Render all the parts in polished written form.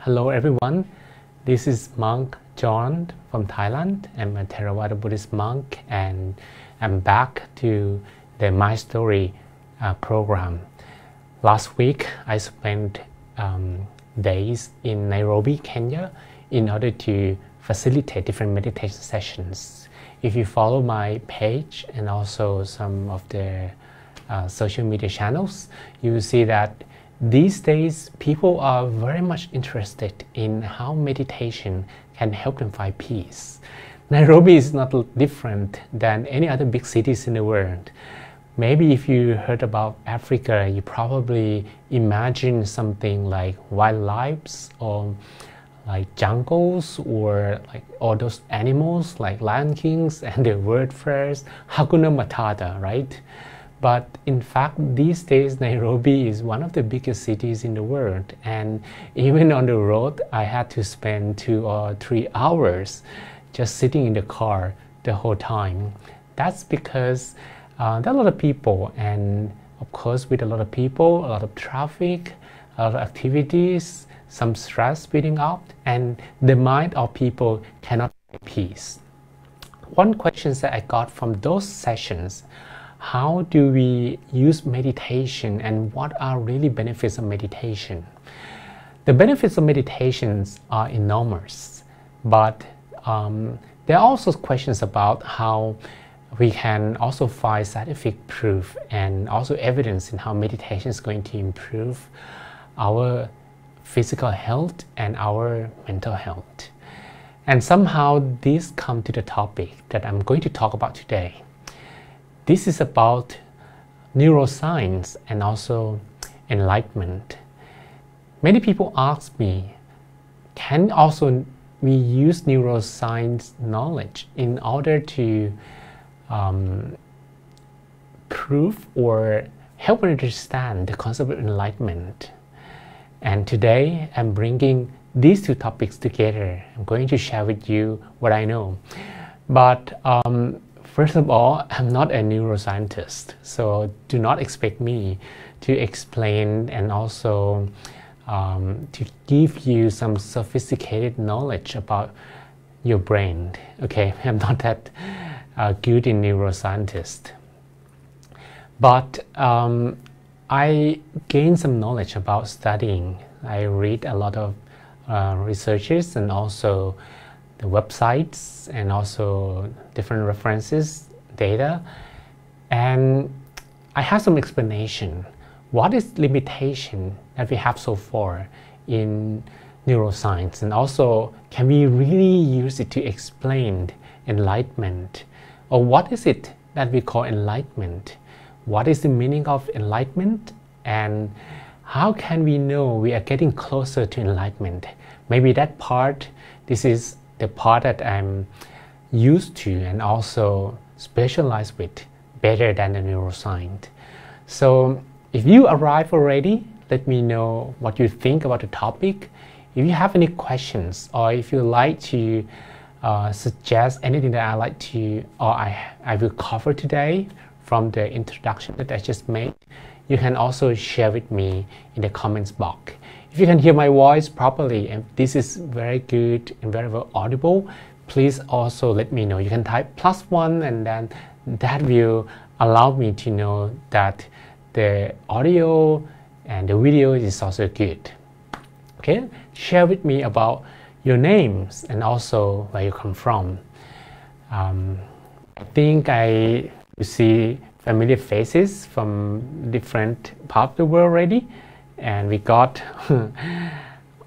Hello everyone, this is Monk John from Thailand. I'm a Theravada Buddhist monk and I'm back to the My Story program. Last week I spent days in Nairobi, Kenya in order to facilitate different meditation sessions. If you follow my page and also some of the social media channels, you will see that these days people are very much interested in how meditation can help them find peace. Nairobi is not different than any other big cities in the world. Maybe if you heard about Africa, you probably imagine something like wildlife or like jungles or like all those animals like Lion Kings and the word first, Hakuna Matata, right? But in fact, these days, Nairobi is one of the biggest cities in the world. And even on the road, I had to spend 2 or 3 hours just sitting in the car the whole time. That's because there are a lot of people. And of course, with a lot of people, a lot of traffic, a lot of activities, some stress building up, and the mind of people cannot find peace. One question that I got from those sessions: how do we use meditation and what are really benefits of meditation? The benefits of meditations are enormous, but there are also questions about how we can also find scientific proof and also evidence in how meditation is going to improve our physical health and our mental health. And somehow these come to the topic that I'm going to talk about today. This is about neuroscience and also enlightenment. Many people ask me, can also we use neuroscience knowledge in order to prove or help understand the concept of enlightenment? And today I'm bringing these two topics together. I'm going to share with you what I know. But first of all, I'm not a neuroscientist, so do not expect me to explain and also to give you some sophisticated knowledge about your brain. Okay, I'm not that good in neuroscientist. But I gained some knowledge about studying. I read a lot of researches and also the websites and also different references, data, and I have some explanation. What is limitation that we have so far in neuroscience, and also can we really use it to explain enlightenment? Or what is it that we call enlightenment? What is the meaning of enlightenment, and how can we know we are getting closer to enlightenment? Maybe that part, this is the part that I'm used to and also specialize with better than the neuroscience. So if you arrive already, let me know what you think about the topic. If you have any questions, or if you like to suggest anything that I like to, or I will cover today from the introduction that I just made, you can also share with me in the comments box. If you can hear my voice properly and this is very good and very well audible, please also let me know. You can type +1 and then that will allow me to know that the audio and the video is also good. Okay, share with me about your names and also where you come from. I think I see familiar faces from different parts of the world already. And we got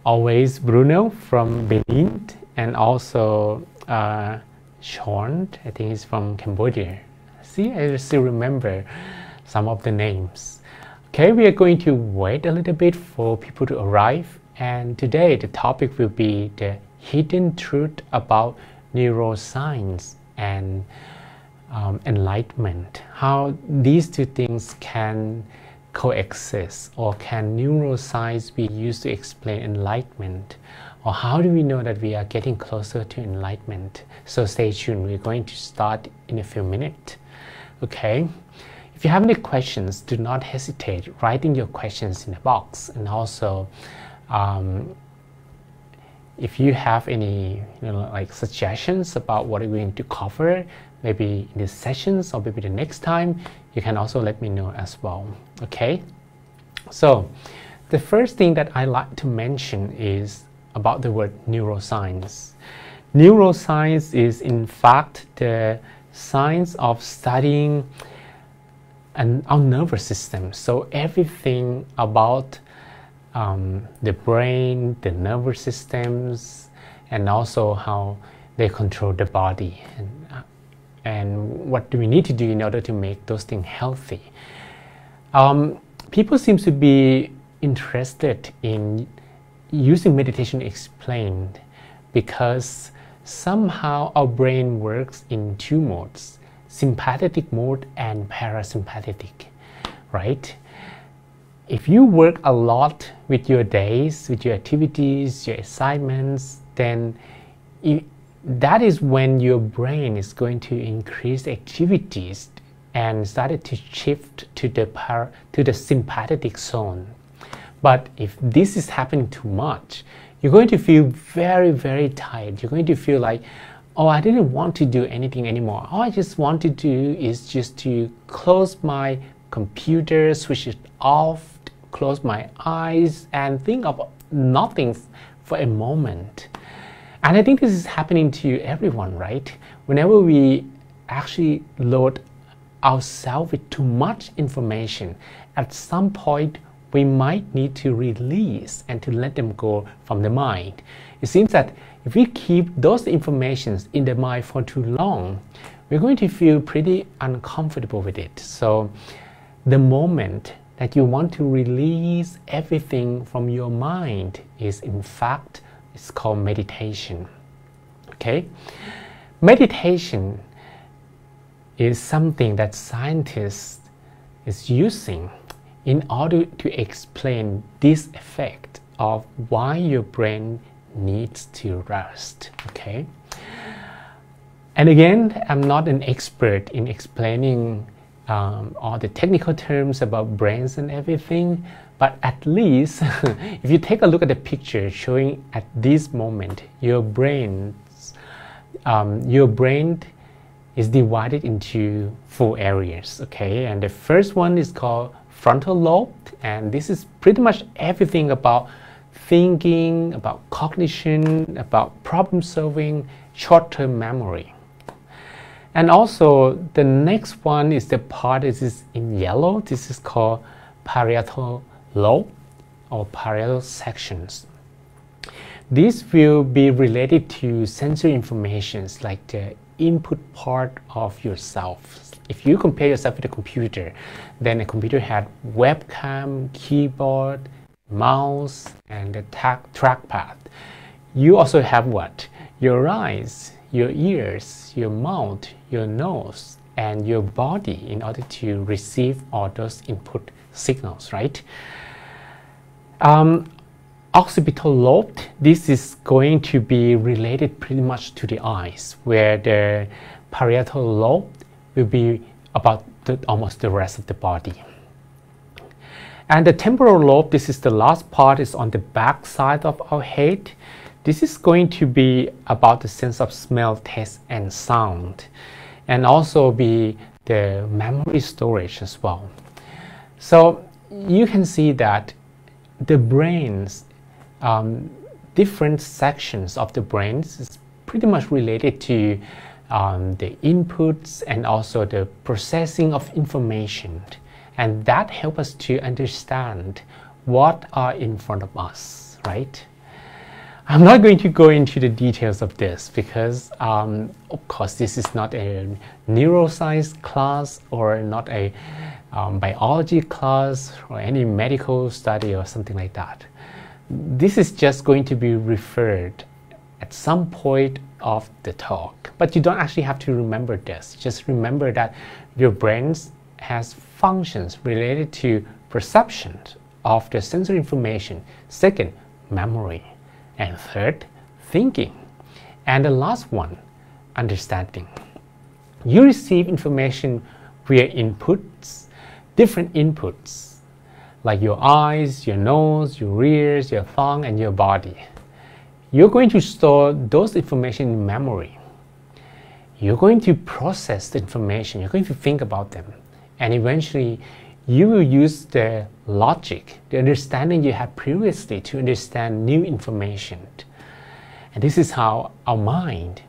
always Bruno from Benin and also Sean, I think he's from Cambodia. See, I still remember some of the names. Okay, we are going to wait a little bit for people to arrive. And today the topic will be the hidden truth about neuroscience and enlightenment. How these two things can coexist, or can neuroscience be used to explain enlightenment, or how do we know that we are getting closer to enlightenment? So stay tuned, we're going to start in a few minutes. Okay, if you have any questions, do not hesitate writing your questions in the box, and also if you have any like suggestions about what we're going to cover, maybe in these sessions or maybe the next time, you can also let me know as well. Okay, so the first thing that I like to mention is about the word neuroscience. Neuroscience is in fact the science of studying our nervous system. So everything about the brain, the nervous systems, and also how they control the body, and what do we need to do in order to make those things healthy. People seem to be interested in using meditation explained because somehow our brain works in two modes, sympathetic mode and parasympathetic, right? If you work a lot with your days, with your activities, your assignments, then that is when your brain is going to increase activities and started to shift to the sympathetic zone. But if this is happening too much, you're going to feel very, very tired. You're going to feel like, oh, I didn't want to do anything anymore. All I just want to do is just to close my computer, switch it off, close my eyes, and think of nothing for a moment. And I think this is happening to everyone, right? Whenever we actually load ourselves with too much information, at some point we might need to release and to let them go from the mind. It seems that if we keep those informations in the mind for too long, we're going to feel pretty uncomfortable with it. So the moment that you want to release everything from your mind is in fact, it's called meditation. Okay? Meditation is something that scientists is using in order to explain this effect of why your brain needs to rest. Okay? And again, I'm not an expert in explaining all the technical terms about brains and everything, but at least if you take a look at the picture showing at this moment, your brain is divided into 4 areas. Okay, and the first one is called frontal lobe, and this is pretty much everything about thinking, about cognition, about problem solving, short-term memory. And also the next one is the part that is in yellow. This is called parietal lobe or parietal sections. This will be related to sensory informations like the input part of yourself. If you compare yourself with a computer, then a computer had webcam, keyboard, mouse, and the trackpad. You also have what? Your eyes, your ears, your mouth, your nose, and your body in order to receive all those input signals, right? Occipital lobe, this is going to be related pretty much to the eyes, where the parietal lobe will be about almost the rest of the body. And the temporal lobe, this is the last part, is on the back side of our head. This is going to be about the sense of smell, taste, and sound, and also be the memory storage as well. So you can see that the brain's different sections of the brains is pretty much related to the inputs and also the processing of information, and that helps us to understand what are in front of us, right? I'm not going to go into the details of this because of course this is not a neuroscience class or not a biology class or any medical study or something like that. This is just going to be referred at some point of the talk, but you don't actually have to remember this. Just remember that your brain has functions related to perception of the sensory information, second, memory, and third, thinking, and the last one, understanding. You receive information via inputs, different inputs, like your eyes, your nose, your ears, your tongue, and your body. you're going to store those information in memory. You're going to process the information, you're going to think about them, and eventually you will use the logic, the understanding you had previously to understand new information. And this is how our mind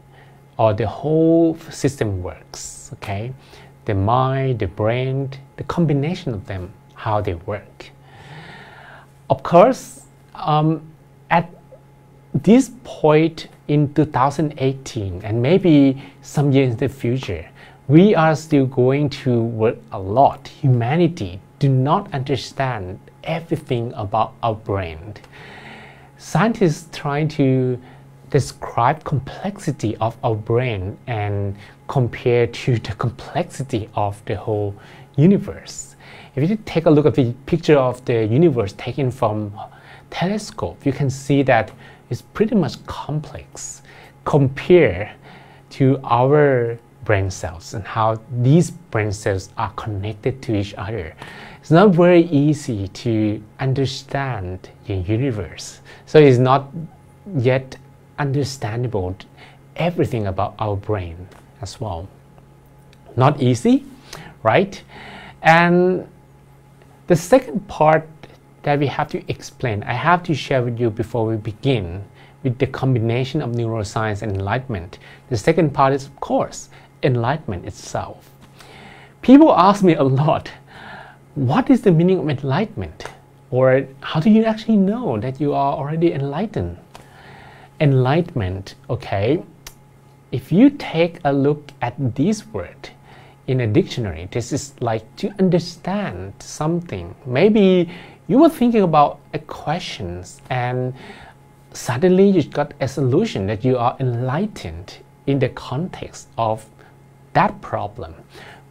or the whole system works, okay? The mind, the brain, the combination of them, how they work. Of course, at this point in 2018 and maybe some years in the future, we are still going to work a lot. Humanity do not understand everything about our brain. Scientists trying to describe complexity of our brain and compare to the complexity of the whole universe. If you take a look at the picture of the universe taken from telescope, you can see that it's pretty much complex compared to our brain cells and how these brain cells are connected to each other. It's not very easy to understand the universe. So it's not yet understandable everything about our brain as well. Not easy, right? And the second part that we have to explain, I have to share with you before we begin with the combination of neuroscience and enlightenment. The second part is, of course, enlightenment itself. People ask me a lot, what is the meaning of enlightenment? Or how do you actually know that you are already enlightened? Enlightenment, okay, if you take a look at this word in a dictionary, this is like to understand something. Maybe you were thinking about a question and suddenly you got a solution that you are enlightened in the context of that problem.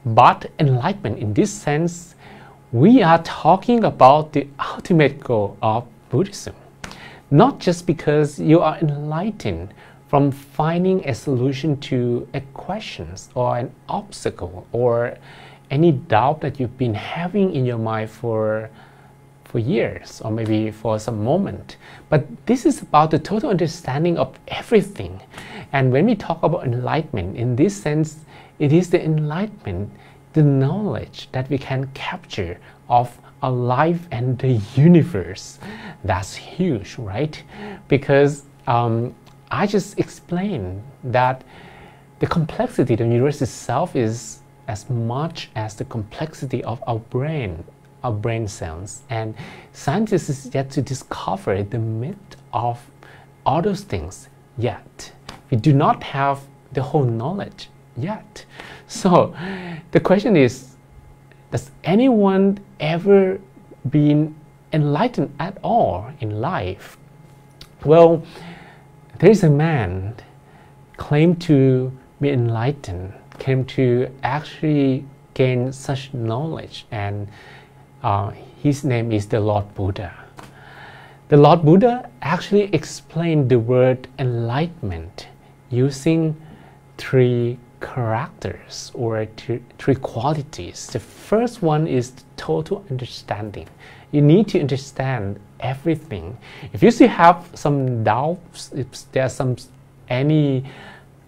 But enlightenment in this sense, we are talking about the ultimate goal of Buddhism. Not just because you are enlightened from finding a solution to a question or an obstacle or any doubt that you've been having in your mind for years or maybe for some moment. But this is about the total understanding of everything. And when we talk about enlightenment, in this sense, it is the enlightenment, the knowledge that we can capture of our life and the universe. That's huge, right? Because I just explained that the complexity of the universe itself is as much as the complexity of our brain cells. And scientists is yet to discover the myth of all those things yet. We do not have the whole knowledge yet. So the question is, does anyone ever been enlightened at all in life? Well, there is a man claimed to be enlightened, came to actually gain such knowledge, and his name is the Lord Buddha. The Lord Buddha actually explained the word enlightenment using three characters or three qualities. The first one is total understanding. You need to understand everything. If you still have some doubts, if there's any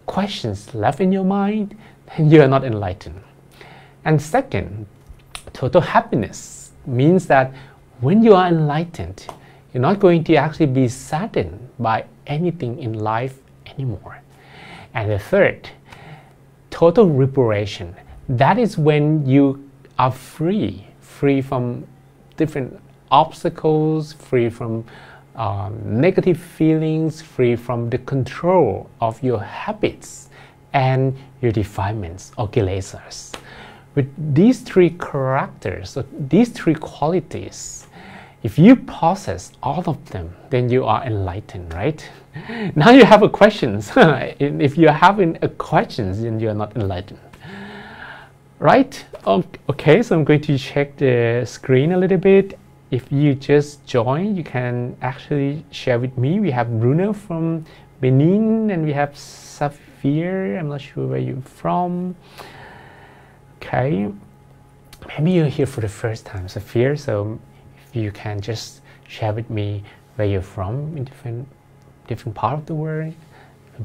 questions left in your mind, then you are not enlightened. And second, total happiness means that when you are enlightened, you're not going to actually be saddened by anything in life anymore. And the third, total liberation. That is when you are free from different obstacles, free from negative feelings, free from the control of your habits and your defilements or kilesas. With these three characters, or these three qualities, if you possess all of them, then you are enlightened, right? Now you have a question. If you're having a question, then you're not enlightened. Right? Okay, so I'm going to check the screen a little bit. If you just joined, you can actually share with me. We have Bruno from Benin, and we have Safir. I'm not sure where you're from. Okay, maybe you're here for the first time, Safir. So if you can just share with me where you're from in different part of the world,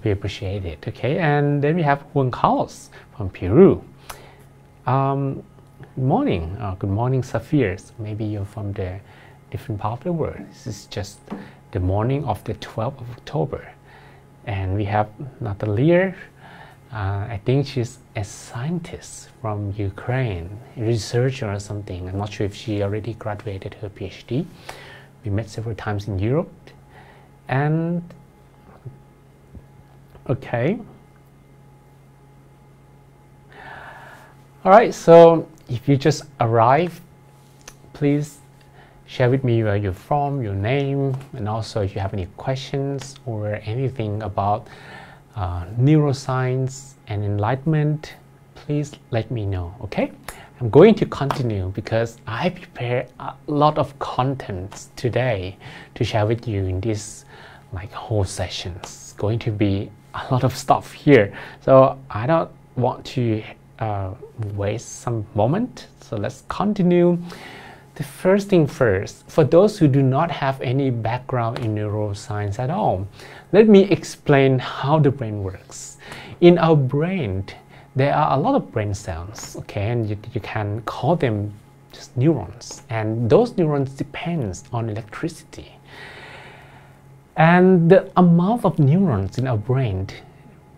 we appreciate it. Okay, and then we have Juan Carlos from Peru. Good morning. Good morning, Sapphires. Maybe you're from the different part of the world. This is just the morning of the 12th of October. And we have Natalia. I think she's a scientist from Ukraine, a researcher or something. I'm not sure if she already graduated her PhD. We met several times in Europe. And okay. All right, so if you just arrived, please share with me where you're from, your name, and also if you have any questions or anything about neuroscience and enlightenment, please let me know, okay? I'm going to continue because I prepare a lot of content today to share with you in this whole sessions. It's going to be a lot of stuff here, so I don't want to waste some moment, so let's continue. The first thing first, for those who do not have any background in neuroscience at all, let me explain how the brain works. In our brain, there are a lot of brain cells, okay, and you can call them just neurons, and those neurons depends on electricity. And the amount of neurons in our brain,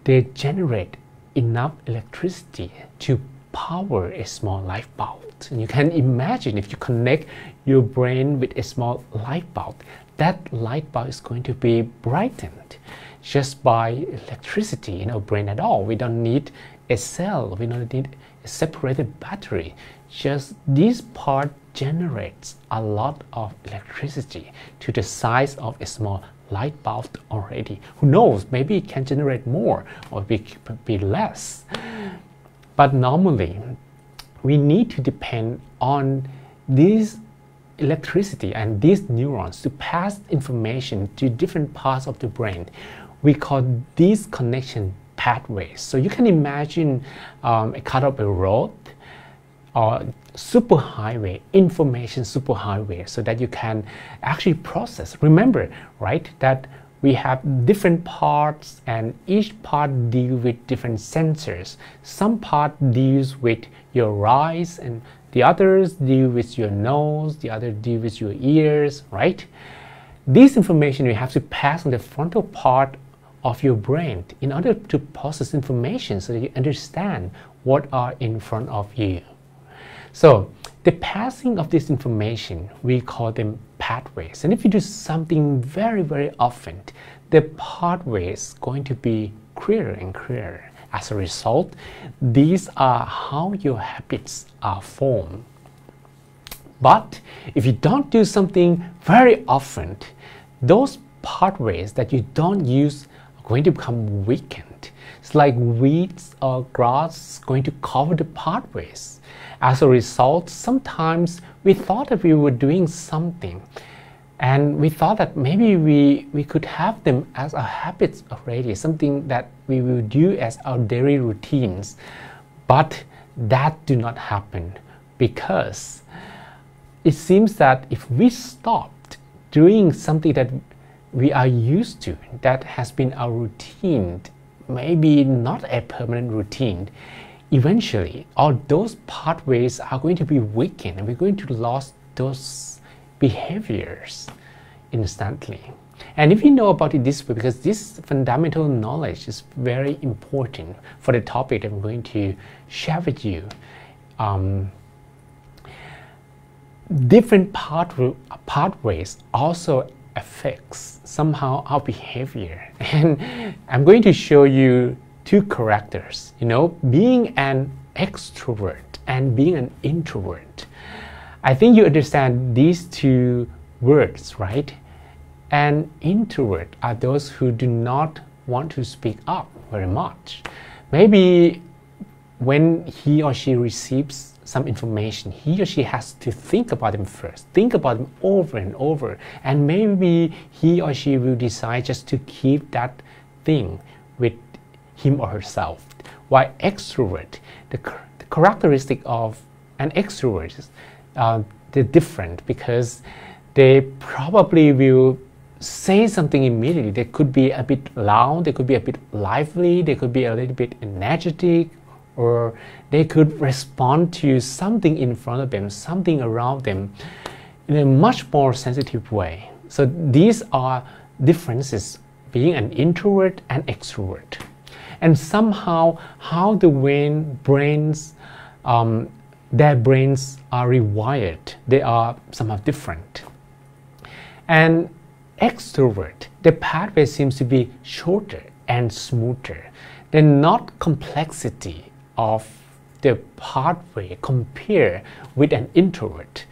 they generate enough electricity to power a small light bulb. And you can imagine if you connect your brain with a small light bulb, that light bulb is going to be brightened just by electricity in our brain at all. We don't need a cell, we don't need a separated battery. Just this part generates a lot of electricity to the size of a small light bulb already. Who knows, maybe it can generate more or be less. But normally, we need to depend on this electricity and these neurons to pass information to different parts of the brain. We call these connection pathways. So you can imagine a kind of a road or superhighway, information superhighway, so that you can actually process. Remember, right, that we have different parts and each part deals with different sensors. Some part deals with your eyes and the others deal with your nose, the other deal with your ears, right? This information you have to pass on the frontal part of your brain in order to process information so that you understand what are in front of you. So the passing of this information, we call them pathways. And if you do something very, very often, the pathway is going to be clearer and clearer. As a result, these are how your habits are formed. But if you don't do something very often, those pathways that you don't use are going to become weakened. It's like weeds or grass going to cover the pathways. As a result, sometimes we thought that we were doing something and we thought that maybe we could have them as our habits already, something that we will do as our daily routines. But that do not happen because it seems that if we stopped doing something that we are used to, that has been our routine, maybe not a permanent routine, eventually all those pathways are going to be weakened and we're going to lose those behaviors instantly. And if you know about it this way, because this fundamental knowledge is very important for the topic that I'm going to share with you, different pathways also affects somehow our behavior. And I'm going to show you two characters, being an extrovert and being an introvert. I think you understand these two words, right? An introvert are those who do not want to speak up very much. Maybe when he or she receives some information, he or she has to think about them first, think about them over and over, and maybe he or she will decide just to keep that thing with him or herself. While extrovert, the characteristic of an extrovert is they're different because they probably will say something immediately. They could be a bit loud, they could be a bit lively, they could be a little bit energetic, or they could respond to something in front of them, something around them in a much more sensitive way. So these are differences being an introvert and extrovert. And somehow how the brains, their brains are rewired. They are somehow different. And extrovert, the pathway seems to be shorter and smoother. They're not complexity of the pathway compared with an introvert.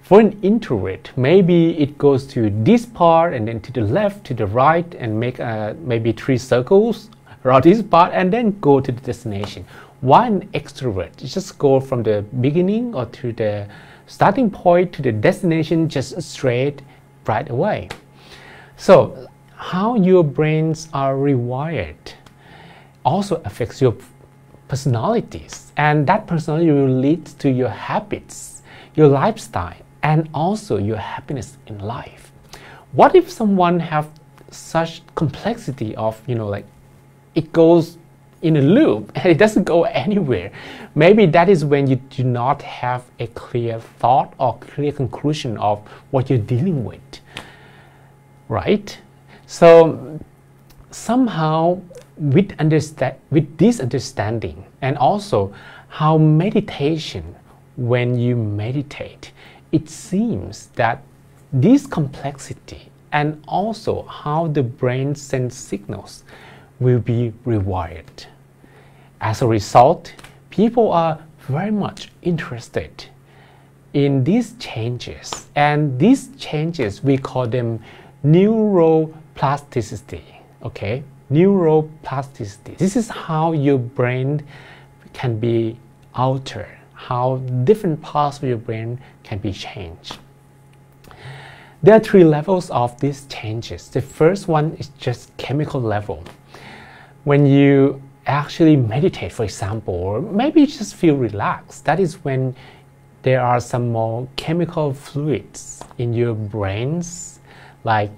For an introvert, maybe it goes to this part and then to the left, to the right, and make maybe 3 circles around this part and then go to the destination. While an extrovert, you just go from the beginning or to the starting point to the destination just straight right away. So how your brains are rewired also affects your personalities, and that personality will lead to your habits, your lifestyle, and also your happiness in life. What if someone have such complexity of, like it goes in a loop and it doesn't go anywhere? Maybe that is when you do not have a clear thought or clear conclusion of what you're dealing with, right? So somehow with this understanding, and also how meditation, when you meditate, it seems that this complexity and also how the brain sends signals will be rewired. As a result, people are very much interested in these changes, and these changes, we call them neuroplasticity. Okay, neuroplasticity. This is how your brain can be altered, how different parts of your brain can be changed. There are 3 levels of these changes. The first one is just chemical level. When you actually meditate, for example, or maybe you just feel relaxed, that is when there are some more chemical fluids in your brains, like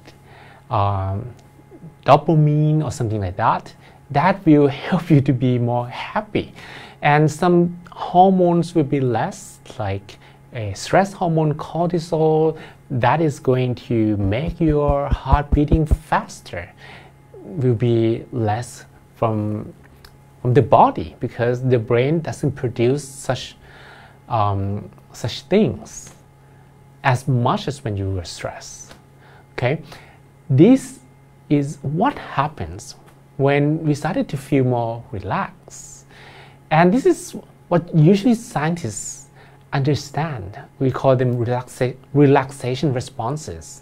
dopamine or something like that, that will help you to be more happy. And some hormones will be less, like a stress hormone, cortisol, that is going to make your heart beating faster, will be less from the body, because the brain doesn't produce such things as much as when you were stressed. Okay, this is what happens when we started to feel more relaxed. And this is what usually scientists understand. We call them relaxation responses.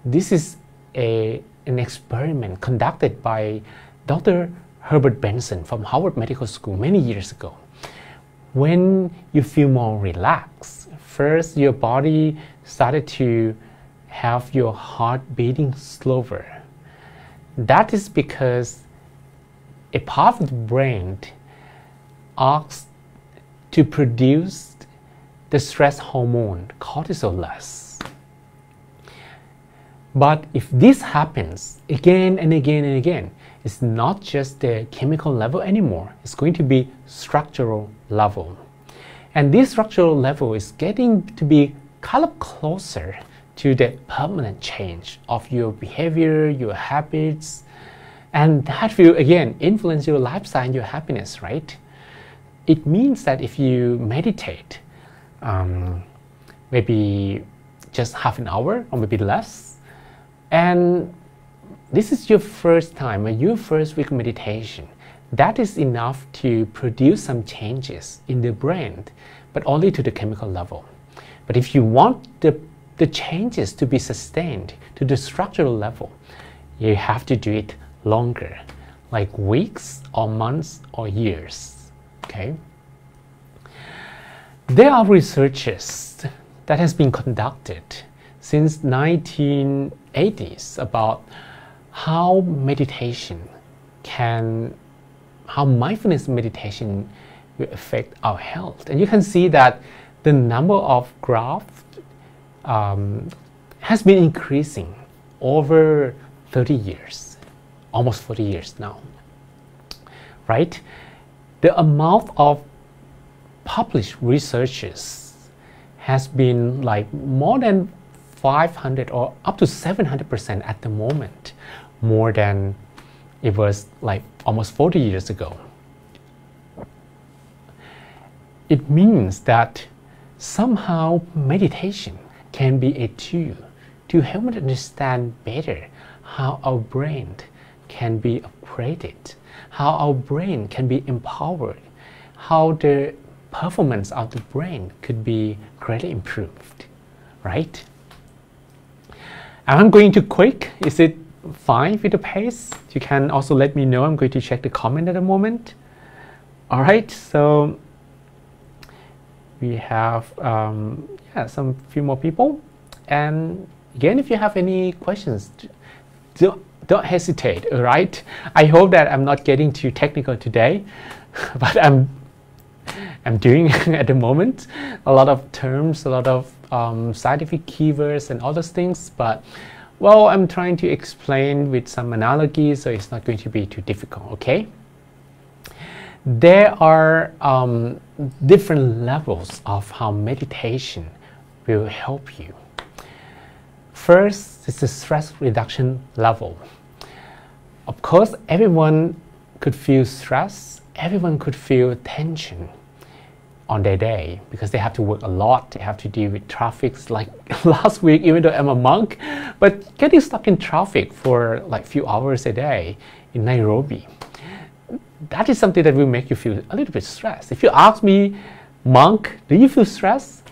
This is an experiment conducted by Dr. Herbert Benson from Harvard Medical School many years ago. When you feel more relaxed, first your body started to have your heart beating slower. That is because a part of the brain asks to produce the stress hormone cortisol less. But if this happens again and again and again, it's not just the chemical level anymore. It's going to be structural level. And this structural level is getting to be kind of closer to the permanent change of your behavior, your habits, and that will again influence your lifestyle and your happiness, right? It means that if you meditate, maybe just half an hour or maybe less, and this is your first time or your first week meditation, that is enough to produce some changes in the brain, but only to the chemical level. But if you want the changes to be sustained to the structural level, you have to do it longer, like weeks or months or years. Okay? There are researches that has been conducted since 1980s about how mindfulness meditation will affect our health. And you can see that the number of graphs has been increasing over 30 years, almost 40 years now, right? The amount of published researches has been like more than 500 or up to 700% at the moment, more than it was like almost 40 years ago. It means that somehow meditation can be a tool to help us understand better how our brain can be upgraded, how our brain can be empowered, how the performance of the brain could be greatly improved, right? I'm going too quick. Is it fine with the pace? You can also let me know. I'm going to check the comment at the moment. All right, so we have some few more people. And again, if you have any questions, don't hesitate, all right? I hope that I'm not getting too technical today, but I'm doing at the moment a lot of terms, a lot of scientific keywords and all those things, but well, I'm trying to explain with some analogies, so it's not going to be too difficult, okay? There are different levels of how meditation will help you. First is the stress reduction level. Of course, everyone could feel stress, everyone could feel tension on their day because they have to work a lot, they have to deal with traffic like last week, even though I'm a monk, but getting stuck in traffic for like few hours a day in Nairobi, that is something that will make you feel a little bit stressed. If you ask me, monk, do you feel stressed?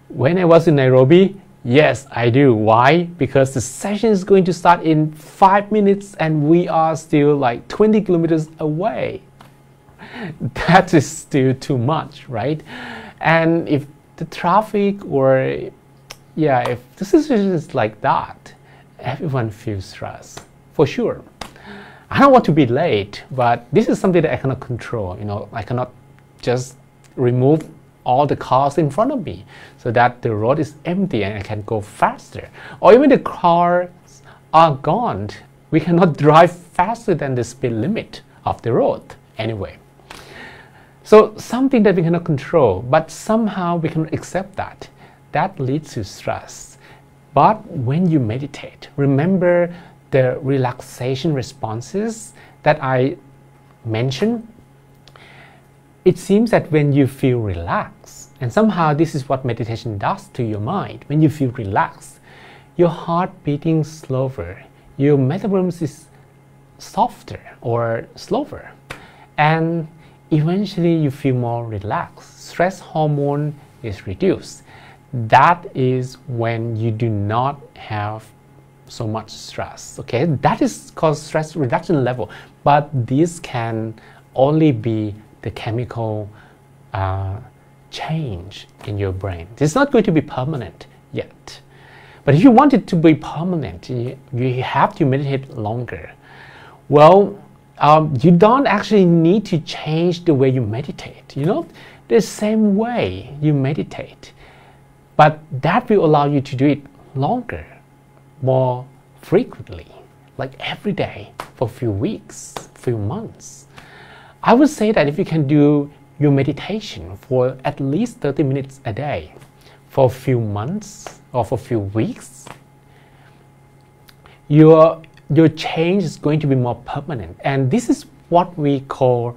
When I was in Nairobi, yes, I do. Why? Because the session is going to start in 5 minutes and we are still like 20 kilometers away. That is still too much, right? And if the traffic or if the situation is like that, everyone feels stressed, for sure. I don't want to be late, but this is something that I cannot control. You know, I cannot just remove all the cars in front of me so that the road is empty and I can go faster. Or even the cars are gone. We cannot drive faster than the speed limit of the road anyway. So something that we cannot control, but somehow we can accept that. That leads to stress. But when you meditate, remember the relaxation responses that I mentioned. It seems that when you feel relaxed, and somehow this is what meditation does to your mind, when you feel relaxed, your heart beating slower, your metabolism is softer or slower, and eventually you feel more relaxed. Stress hormone is reduced. That is when you do not have so much stress, okay? That is called stress reduction level, but this can only be the chemical change in your brain. It's not going to be permanent yet. But if you want it to be permanent, you have to meditate longer. Well, you don't actually need to change the way you meditate, you know, the same way you meditate. But that will allow you to do it longer, more frequently, like every day for a few weeks, few months. I would say that if you can do your meditation for at least 30 minutes a day for a few months or for a few weeks, your change is going to be more permanent. And this is what we call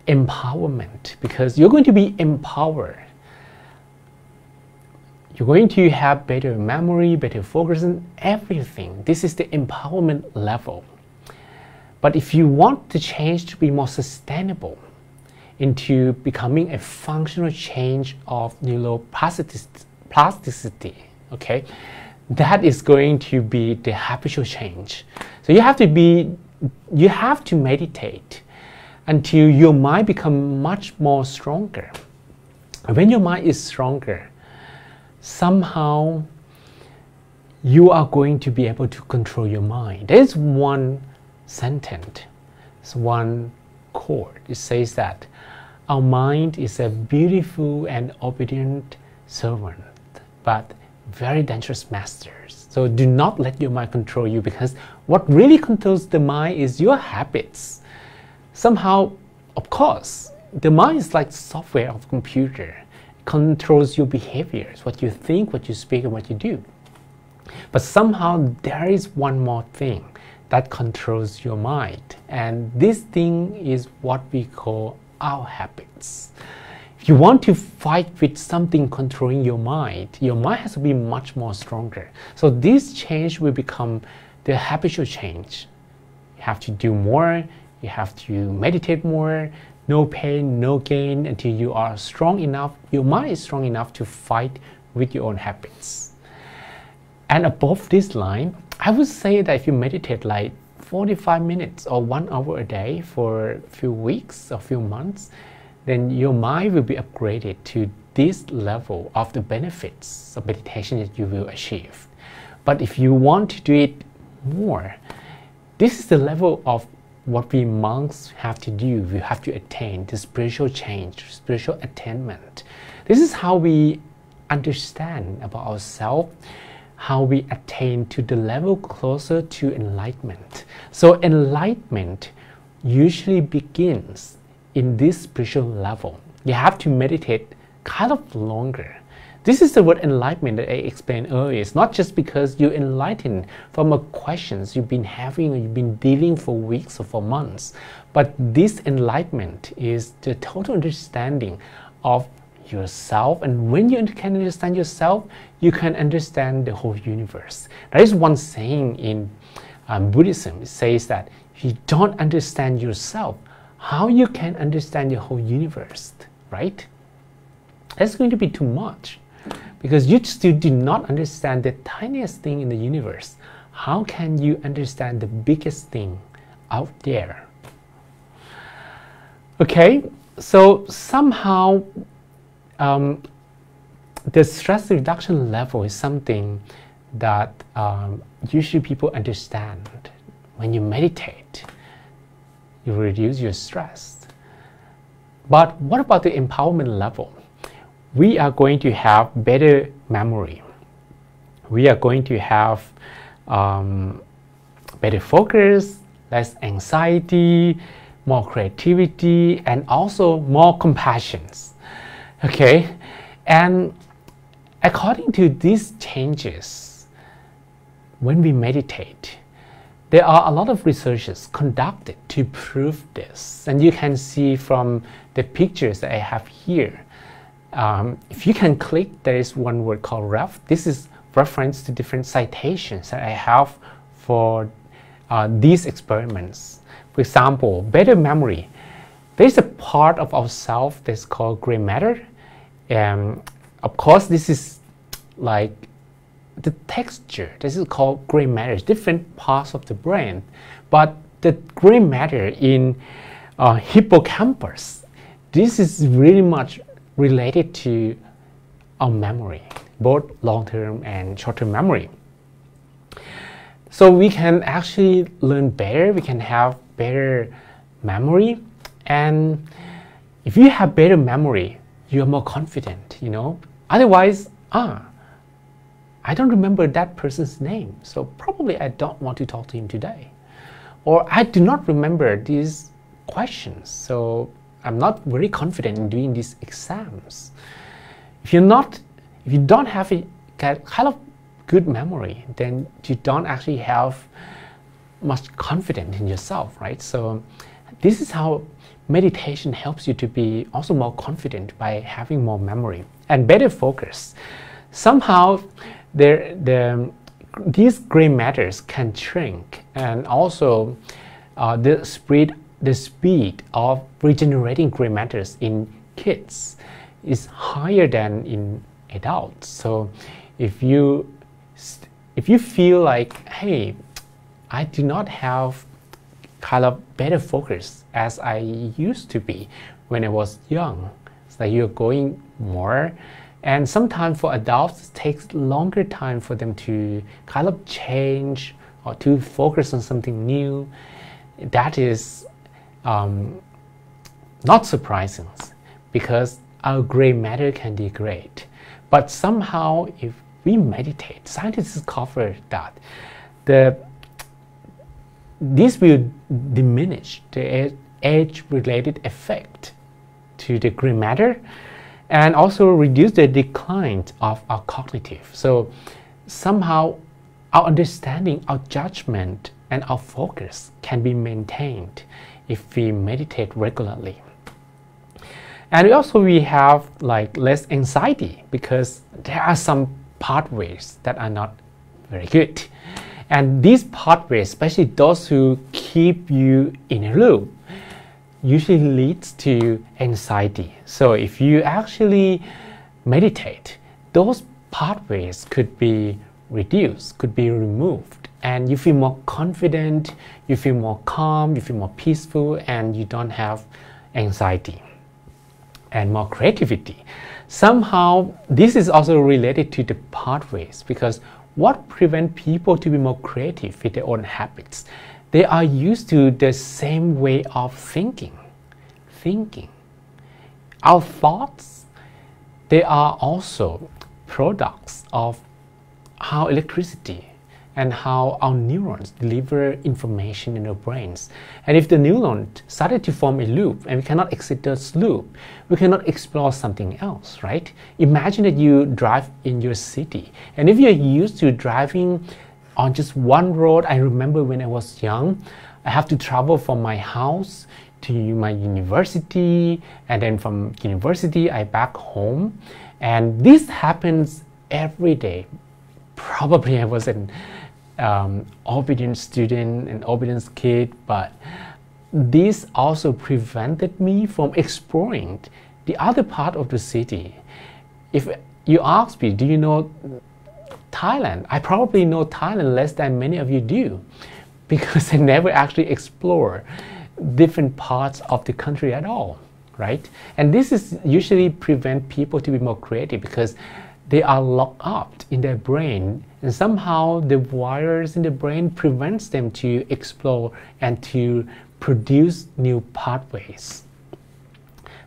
empowerment, because you're going to be empowered. You're going to have better memory, better focus, and everything. This is the empowerment level. But if you want the change to be more sustainable into becoming a functional change of neuroplasticity, okay, that is going to be the habitual change. So you have to meditate until your mind becomes much more stronger. And when your mind is stronger, somehow you are going to be able to control your mind. There is one sentence, it's one quote. It says that our mind is a beautiful and obedient servant, but very dangerous masters. So do not let your mind control you, because what really controls the mind is your habits. Somehow, of course, the mind is like software of a computer. It controls your behaviors, what you think, what you speak, and what you do. But somehow there is one more thing that controls your mind, and this thing is what we call our habits. If you want to fight with something controlling your mind has to be much more stronger. So this change will become the habitual change. You have to do more, you have to meditate more, no pain, no gain, until you are strong enough, your mind is strong enough to fight with your own habits. And above this line, I would say that if you meditate like 45 minutes or 1 hour a day for a few weeks or few months, then your mind will be upgraded to this level of the benefits of meditation that you will achieve. But if you want to do it more, this is the level of what we monks have to do. We have to attain the spiritual change, spiritual attainment. This is how we understand about ourselves, how we attain to the level closer to enlightenment. So enlightenment usually begins in this spiritual level. You have to meditate kind of longer. This is the word enlightenment that I explained earlier. It's not just because you're enlightened from a questions you've been having or you've been dealing for weeks or for months, but this enlightenment is the total understanding of yourself, and when you can understand yourself, you can understand the whole universe. There is one saying in Buddhism. It says that if you don't understand yourself, how you can understand the whole universe, right? That's going to be too much, because you still do not understand the tiniest thing in the universe. How can you understand the biggest thing out there? Okay, so somehow the stress reduction level is something that usually people understand. When you meditate, you reduce your stress. But what about the empowerment level? We are going to have better memory. We are going to have better focus, less anxiety, more creativity, and also more compassion. Okay, and according to these changes, when we meditate, there are a lot of researches conducted to prove this, and you can see from the pictures that I have here. If you can click, there is one word called ref. This is reference to different citations that I have for these experiments. For example, better memory. There's a part of ourselves that's called gray matter. Of course, this is like the texture. This is called gray matter. It's different parts of the brain. But the gray matter in hippocampus, this is really much related to our memory, both long-term and short-term memory. So we can actually learn better, we can have better memory, and if you have better memory, you're more confident, you know. Otherwise, I don't remember that person's name, so probably I don't want to talk to him today. Or I do not remember these questions, so I'm not very confident in doing these exams. If you don't have a kind of good memory, then you don't actually have much confidence in yourself, right? So this is how meditation helps you to be also more confident by having more memory and better focus. Somehow these gray matters can shrink, and also the speed of regenerating gray matters in kids is higher than in adults. So if you feel like, hey, I do not have kind of better focus as I used to be when I was young, it's like you're going more, and sometimes for adults it takes longer time for them to kind of change or to focus on something new. That is not surprising, because our gray matter can degrade. But somehow, if we meditate, scientists discovered that this will diminish the age-related effect to the gray matter and also reduce the decline of our cognitive. So somehow our understanding, our judgment, and our focus can be maintained if we meditate regularly. And we have like less anxiety because there are some pathways that are not very good. And these pathways, especially those who keep you in a loop, usually leads to anxiety. So if you actually meditate, those pathways could be reduced, could be removed, and you feel more confident, you feel more calm, you feel more peaceful, and you don't have anxiety and more creativity. Somehow this is also related to the pathways, because what prevents people to be more creative with their own habits? They are used to the same way of thinking. Our thoughts, they are also products of how electricity and how our neurons deliver information in our brains. And if the neuron started to form a loop and we cannot exit this loop, we cannot explore something else, right? Imagine that you drive in your city, and if you're used to driving on just one road. I remember when I was young, I have to travel from my house to my university, and then from university I back home, and this happens every day. Probably I was an obedient student, an obedient kid, but this also prevented me from exploring the other part of the city. If you ask me, do you know Thailand? I probably know Thailand less than many of you do, because I never actually explore different parts of the country at all, right? And this is usually prevent people to be more creative, because they are locked up in their brain, and somehow the wires in the brain prevents them to explore and to produce new pathways.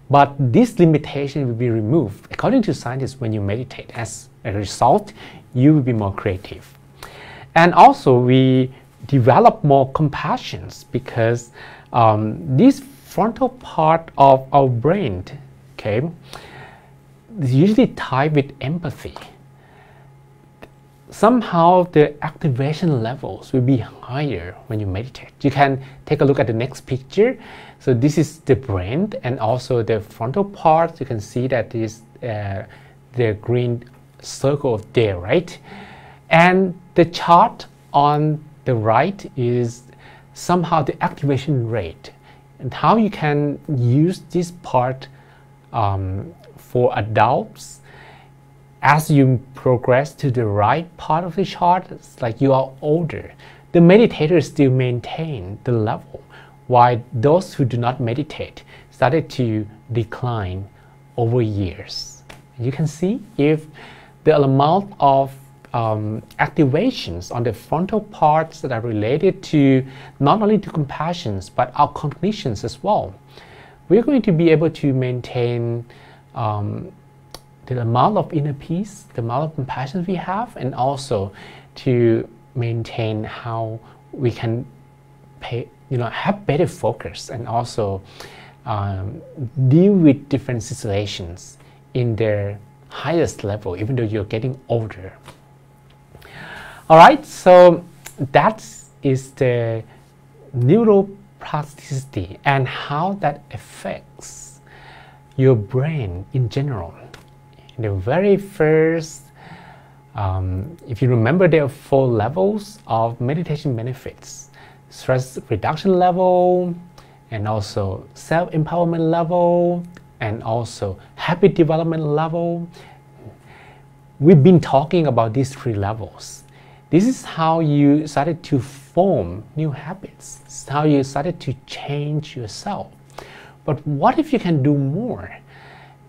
But this limitation will be removed, according to scientists, when you meditate. As a result, you will be more creative. And also we develop more compassion, because this frontal part of our brain, okay, is usually tied with empathy. Somehow the activation levels will be higher when you meditate. You can take a look at the next picture. So this is the brain and also the frontal part. You can see that is the green circle there, right? And the chart on the right is somehow the activation rate and how you can use this part for adults. As you progress to the right part of the chart, it's like you are older. The meditators still maintain the level, while those who do not meditate started to decline over years. You can see if the amount of activations on the frontal parts that are related to not only to compassions but our cognitions as well, we're going to be able to maintain the amount of inner peace, the amount of compassion we have, and also to maintain how we can have better focus and also deal with different situations in their highest level, even though you're getting older. All right, so that is the neuroplasticity and how that affects your brain in general. In the very first, if you remember, there are 4 levels of meditation benefits: stress reduction level, and also self-empowerment level, and also habit development level. We've been talking about these 3 levels. This is how you started to form new habits. This is how you started to change yourself. But what if you can do more?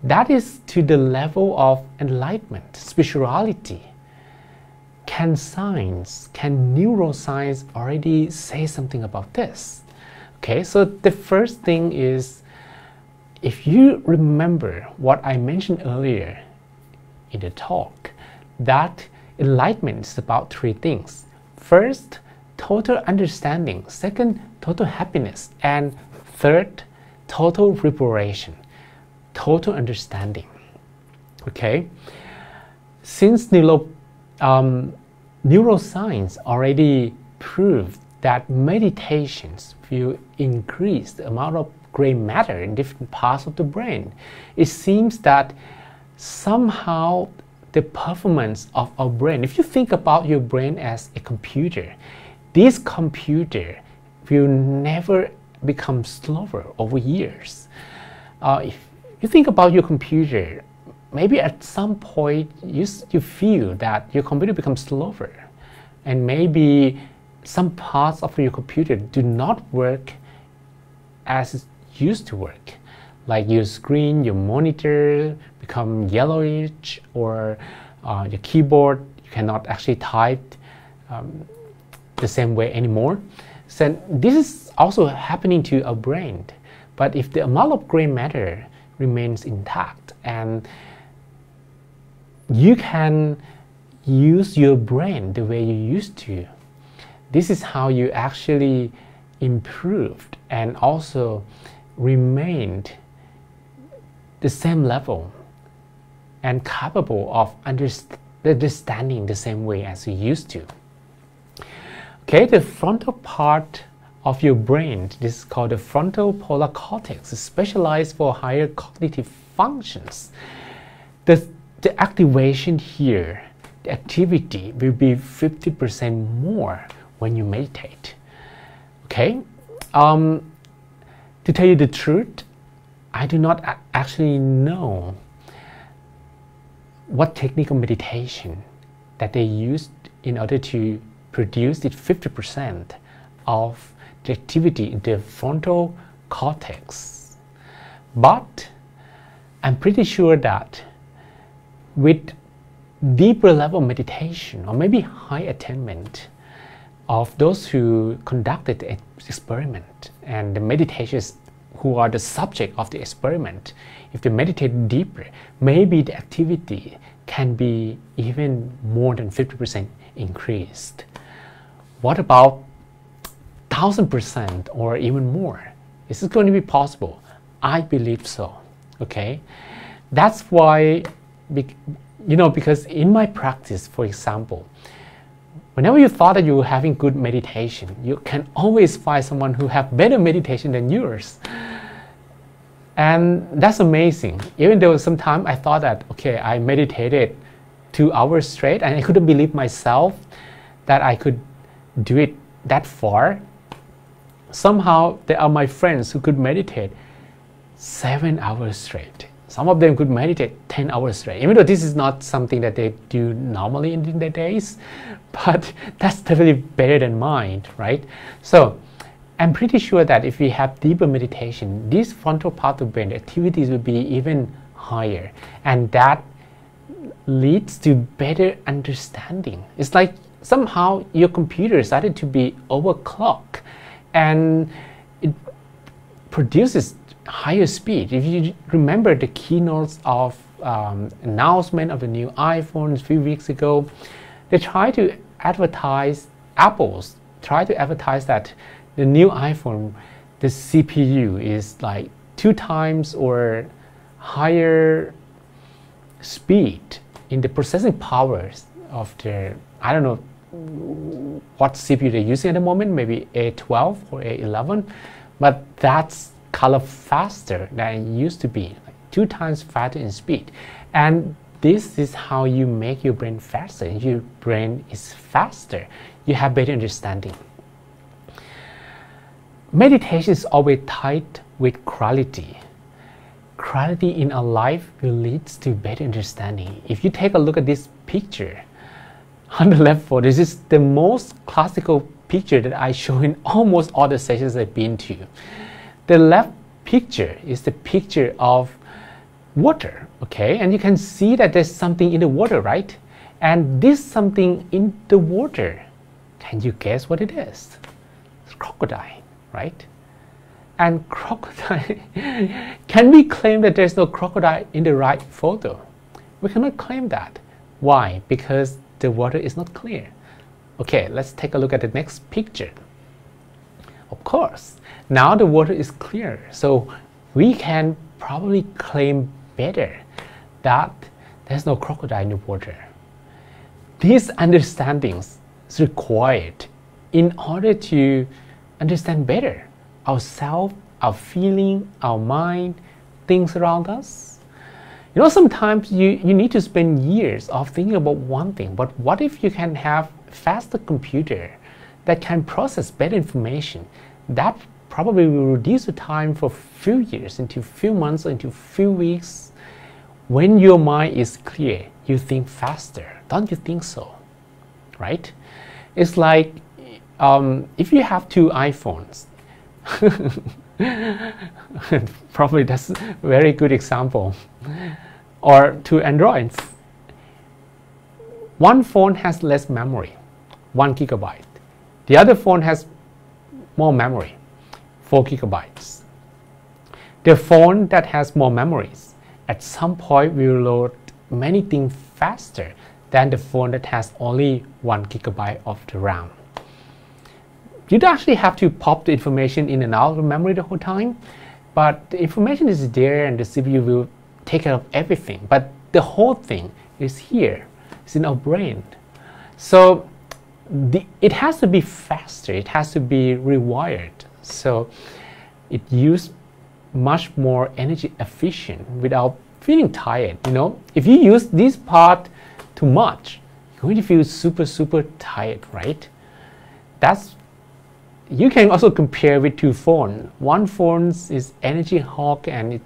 That is to the level of enlightenment, spirituality. Can science, can neuroscience already say something about this? Okay, so the first thing is, if you remember what I mentioned earlier in the talk, that enlightenment is about three things. First, total understanding. Second, total happiness. And third, total liberation, total understanding. Okay? Since neuroscience already proved that meditations will increase the amount of gray matter in different parts of the brain, it seems that somehow the performance of our brain, if you think about your brain as a computer, this computer will never become slower over years. If you think about your computer, maybe at some point you feel that your computer becomes slower, and maybe some parts of your computer do not work as it used to work, like your screen, your monitor become yellowish, or your keyboard, you cannot actually type the same way anymore. So this is also happening to our brain. But if the amount of gray matter remains intact and you can use your brain the way you used to, this is how you actually improved and also remained the same level and capable of understanding the same way as you used to. Okay, the frontal part of your brain, this is called the frontal polar cortex, is specialized for higher cognitive functions. The activation here, the activity will be 50% more when you meditate. Okay, to tell you the truth, I do not actually know what technique of meditation that they used in order to produce the 50% of the activity in the frontal cortex. But I'm pretty sure that with deeper level meditation, or maybe high attainment of those who conducted the experiment and the meditators who are the subject of the experiment, if they meditate deeper, maybe the activity can be even more than 50% increased. What about 1000% or even more? Is it going to be possible? I believe so. Okay, that's why, because in my practice, for example, whenever you thought that you were having good meditation, you can always find someone who have better meditation than yours. And that's amazing. Even though sometimes I thought that, okay, I meditated 2 hours straight and I couldn't believe myself that I could do it that far. Somehow there are my friends who could meditate 7 hours straight. Some of them could meditate 10 hours straight, even though this is not something that they do normally in their days, but that's definitely better than mine, right? So I'm pretty sure that if we have deeper meditation, this frontal part of the brain, the activities will be even higher, and that leads to better understanding. It's like somehow your computer started to be overclocked and it produces higher speed. If you remember the keynotes of announcement of the new iPhone a few weeks ago, they try to advertise, Apple's try to advertise that the new iPhone, the CPU is like 2 times or higher speed in the processing powers of their, I don't know what CPU they're using at the moment, maybe A12 or A11, but that's color faster than it used to be, like 2 times faster in speed. And this is how you make your brain faster. Your brain is faster. You have better understanding. Meditation is always tied with quality. Quality in our life will lead to better understanding. If you take a look at this picture on the left photo, this is the most classical picture that I show in almost all the sessions I've been to. The left picture is the picture of water, okay? And you can see that there's something in the water, right? And this something in the water, can you guess what it is? It's crocodile, right? And crocodile, can we claim that there's no crocodile in the right photo? We cannot claim that. Why? Because the water is not clear. Okay, let's take a look at the next picture. Of course, now the water is clear, so we can probably claim better that there's no crocodile in the water. These understandings is required in order to understand better ourselves, our feeling, our mind, things around us. You know, sometimes you need to spend years of thinking about one thing, but what if you can have a faster computer that can process better information? That probably will reduce the time for a few years, into a few months, into a few weeks. When your mind is clear, you think faster. Don't you think so? Right? It's like if you have two iPhones, probably that's a very good example, or two Androids. One phone has less memory, 1 gigabyte. The other phone has more memory, 4 gigabytes. The phone that has more memories at some point will load many things faster than the phone that has only 1 gigabyte of the RAM. You don't actually have to pop the information in and out of memory the whole time, but the information is there and the CPU will take care of everything. But the whole thing is here, it's in our brain. So it has to be faster, it has to be rewired. So it uses much more energy efficient without feeling tired. You know, if you use this part too much, you're going to feel super tired, right? You can also compare with two phones. One phone is energy hog and it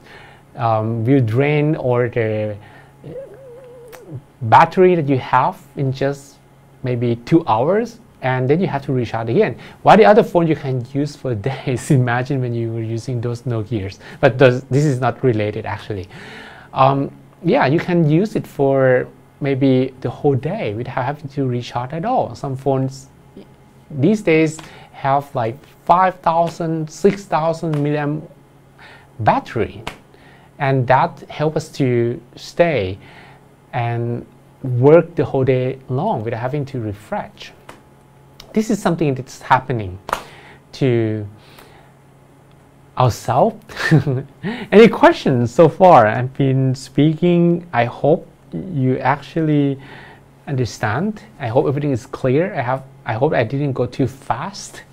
will drain or the battery that you have in just maybe 2 hours, and then you have to recharge again. While the other phone you can use for days. Imagine when you were using those Nokias. But this is not related actually. Yeah, you can use it for maybe the whole day without having to recharge at all. Some phones these days have like 5,000, 6,000 milliamp battery, and that helps us to stay and work the whole day long without having to refresh. This is something that's happening to ourselves. Any questions so far? I've been speaking. I hope you actually understand. I hope everything is clear. I hope I didn't go too fast.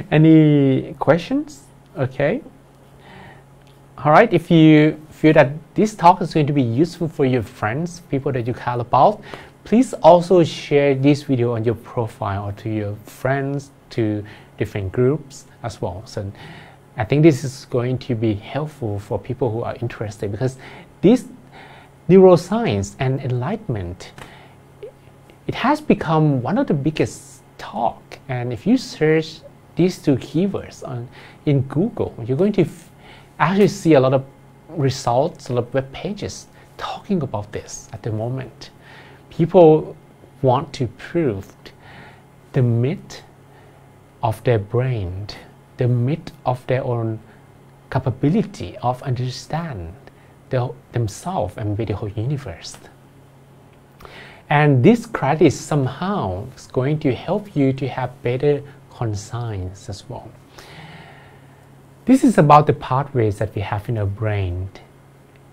Any questions? Okay. All right. If you feel that this talk is going to be useful for your friends, people that you care about, please also share this video on your profile or to your friends, to different groups as well. So I think this is going to be helpful for people who are interested, because this neuroscience and enlightenment, it has become one of the biggest talk. And if you search these two keywords in Google, you're going to actually see a lot of results, a lot of web pages talking about this at the moment. People want to prove the myth of their brain, the myth of their own capability of understand themselves and the whole universe. And this clarity somehow is going to help you to have better conscience as well. This is about the pathways that we have in our brain.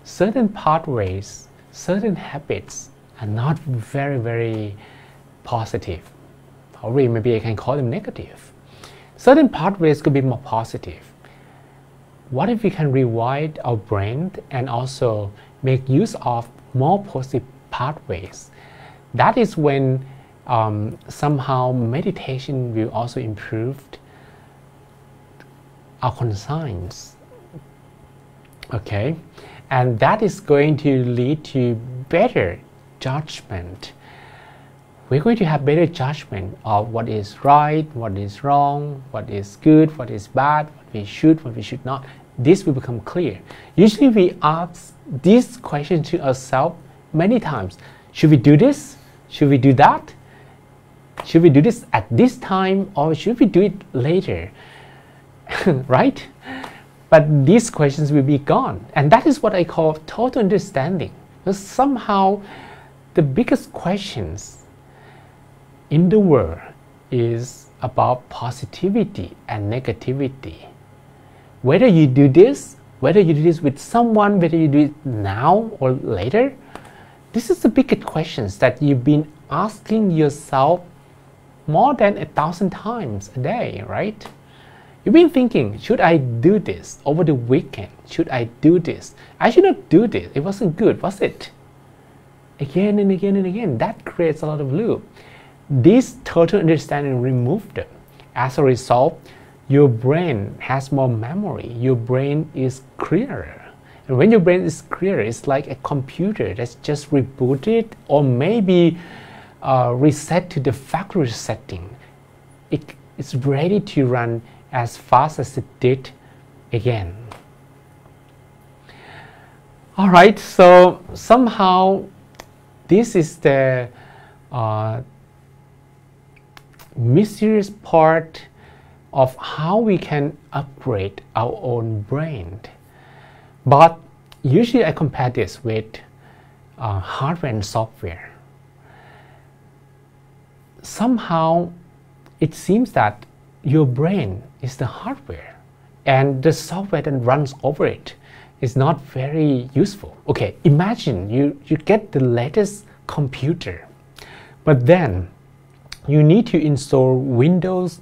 Certain pathways, certain habits are not very positive. Or maybe I can call them negative. Certain pathways could be more positive. What if we can rewire our brain and also make use of more positive pathways? That is when somehow meditation will also improve our conscience. Okay, and that is going to lead to better judgment. We're going to have better judgment of what is right, what is wrong, what is good, what is bad, what we should not. This will become clear. Usually we ask this question to ourselves many times. Should we do this? Should we do that? Should we do this at this time, or should we do it later? Right? But these questions will be gone. And that is what I call total understanding. Because somehow the biggest questions in the world is about positivity and negativity. Whether you do this, whether you do this with someone, whether you do it now or later, this is the biggest questions that you've been asking yourself more than 1,000 times a day, right? You've been thinking, should I do this over the weekend? Should I do this? I should not do this. It wasn't good, was it? Again and again and again. That creates a lot of loop. This total understanding removes them. As a result, your brain has more memory. Your brain is clearer. And when your brain is clearer, it's like a computer that's just rebooted or maybe reset to the factory setting. It's ready to run as fast as it did again. All right, so somehow this is the mysterious part of how we can upgrade our own brain. But usually I compare this with hardware and software. Somehow it seems that your brain is the hardware and the software that runs over it is not very useful. Okay, imagine you get the latest computer, but then you need to install Windows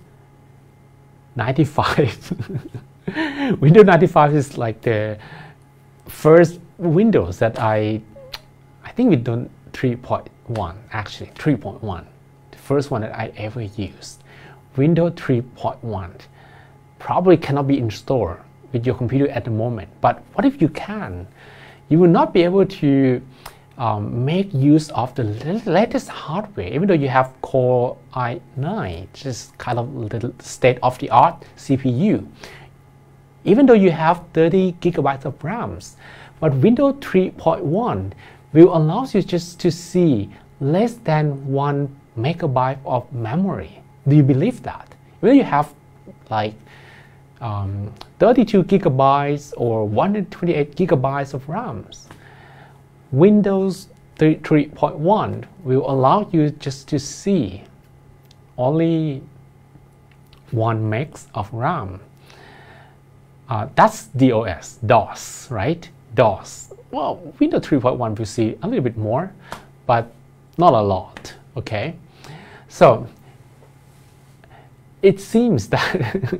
95. Windows 95 is like the first Windows that I think we done 3.1, actually 3.1, the first one that I ever used. Windows 3.1 probably cannot be installed with your computer at the moment, but what if you can? You will not be able to make use of the latest hardware, even though you have Core i9, just kind of little state-of-the-art CPU. Even though you have 30 gigabytes of RAMs, but Windows 3.1 will allow you just to see less than 1 megabyte of memory. Do you believe that? When you have like 32 gigabytes or 128 gigabytes of RAMs, Windows 3.1 will allow you just to see only 1 meg of RAM. That's DOS, right? DOS. Well, Windows 3.1 will see a little bit more, but not a lot, okay? So, it seems that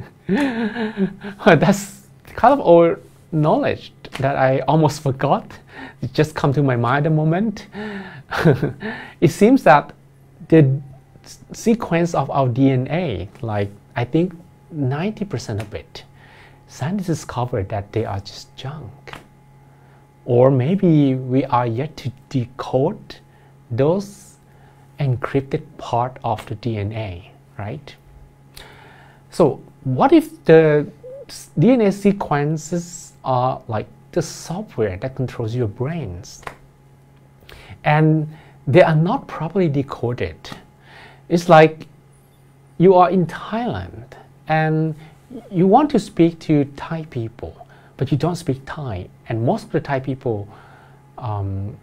that's kind of old knowledge that I almost forgot. It just come to my mind a moment. It seems that the sequence of our DNA, like I think 90% of it, scientists discovered that they are just junk. Or maybe we are yet to decode those encrypted part of the DNA, right? So what if the DNA sequences are like the software that controls your brains and they are not properly decoded? It's like you are in Thailand and you want to speak to Thai people, but you don't speak Thai, and most of the Thai people don't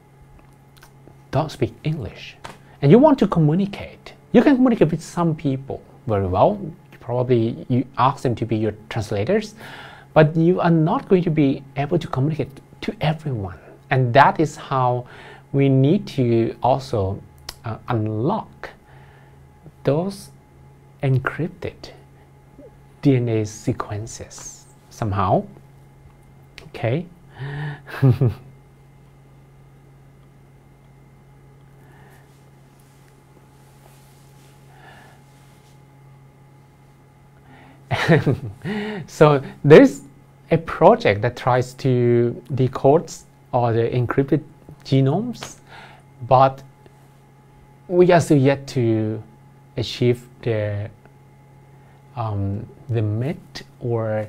speak English, and you want to communicate. You can communicate with some people very well. Probably you ask them to be your translators, but you are not going to be able to communicate to everyone. And that is how we need to also unlock those encrypted DNA sequences somehow. Okay. So there's a project that tries to decode all the encrypted genomes, but we are still yet to achieve the myth or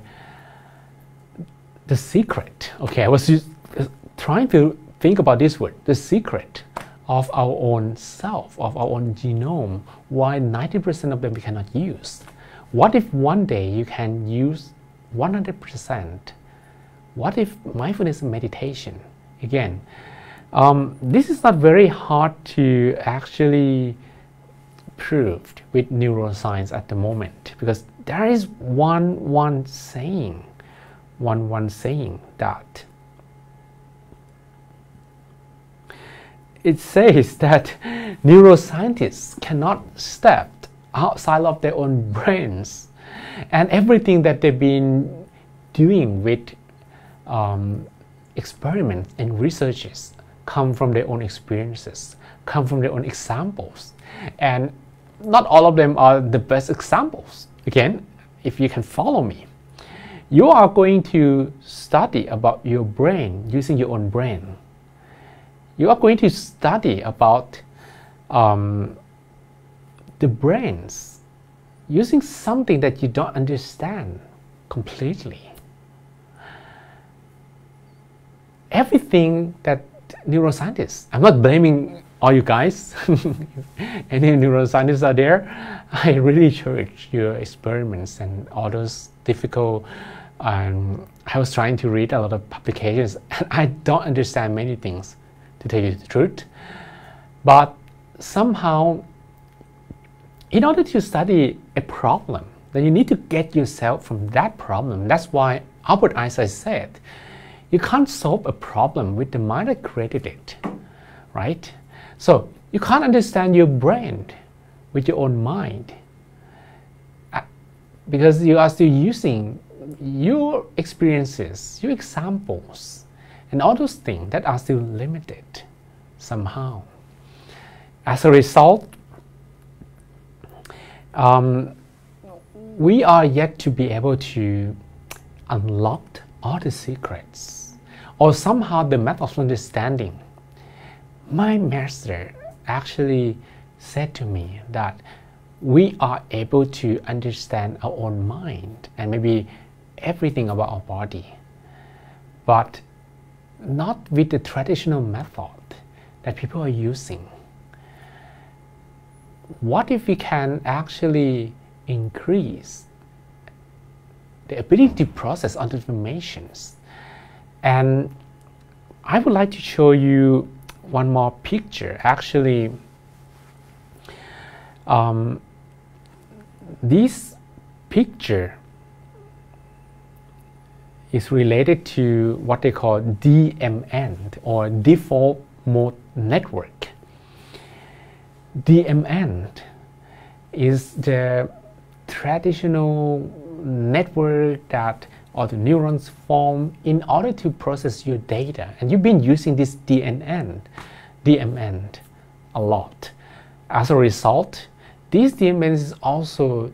the secret. Okay, I was just trying to think about this word, the secret of our own self, of our own genome, why 90% of them we cannot use. What if one day you can use 100%? What if mindfulness and meditation? Again, This is not very hard to actually prove with neuroscience at the moment, because there is one saying that it says that neuroscientists cannot step outside of their own brains, and everything that they've been doing with experiments and researches come from their own experiences, come from their own examples, and not all of them are the best examples. Again, if you can follow me, you are going to study about your brain using your own brain. You are going to study about the brains using something that you don't understand completely. Everything that neuroscientists, I'm not blaming all you guys, any neuroscientists out there, I really encourage your experiments and all those difficult, I was trying to read a lot of publications and I don't understand many things, to tell you the truth. But somehow, in order to study a problem, then you need to get yourself from that problem. That's why Albert Einstein said, you can't solve a problem with the mind that created it, right? So you can't understand your brain with your own mind because you are still using your experiences, your examples, and all those things that are still limited somehow. As a result, we are yet to be able to unlock all the secrets or somehow the method of understanding. My master actually said to me that we are able to understand our own mind and maybe everything about our body, but not with the traditional method that people are using. What if we can actually increase the ability to process all the informations? And I would like to show you one more picture. Actually, this picture is related to what they call DMN, or default mode network. DMN is the traditional network that all the neurons form in order to process your data, and you've been using this DMN a lot. As a result, this DMN is also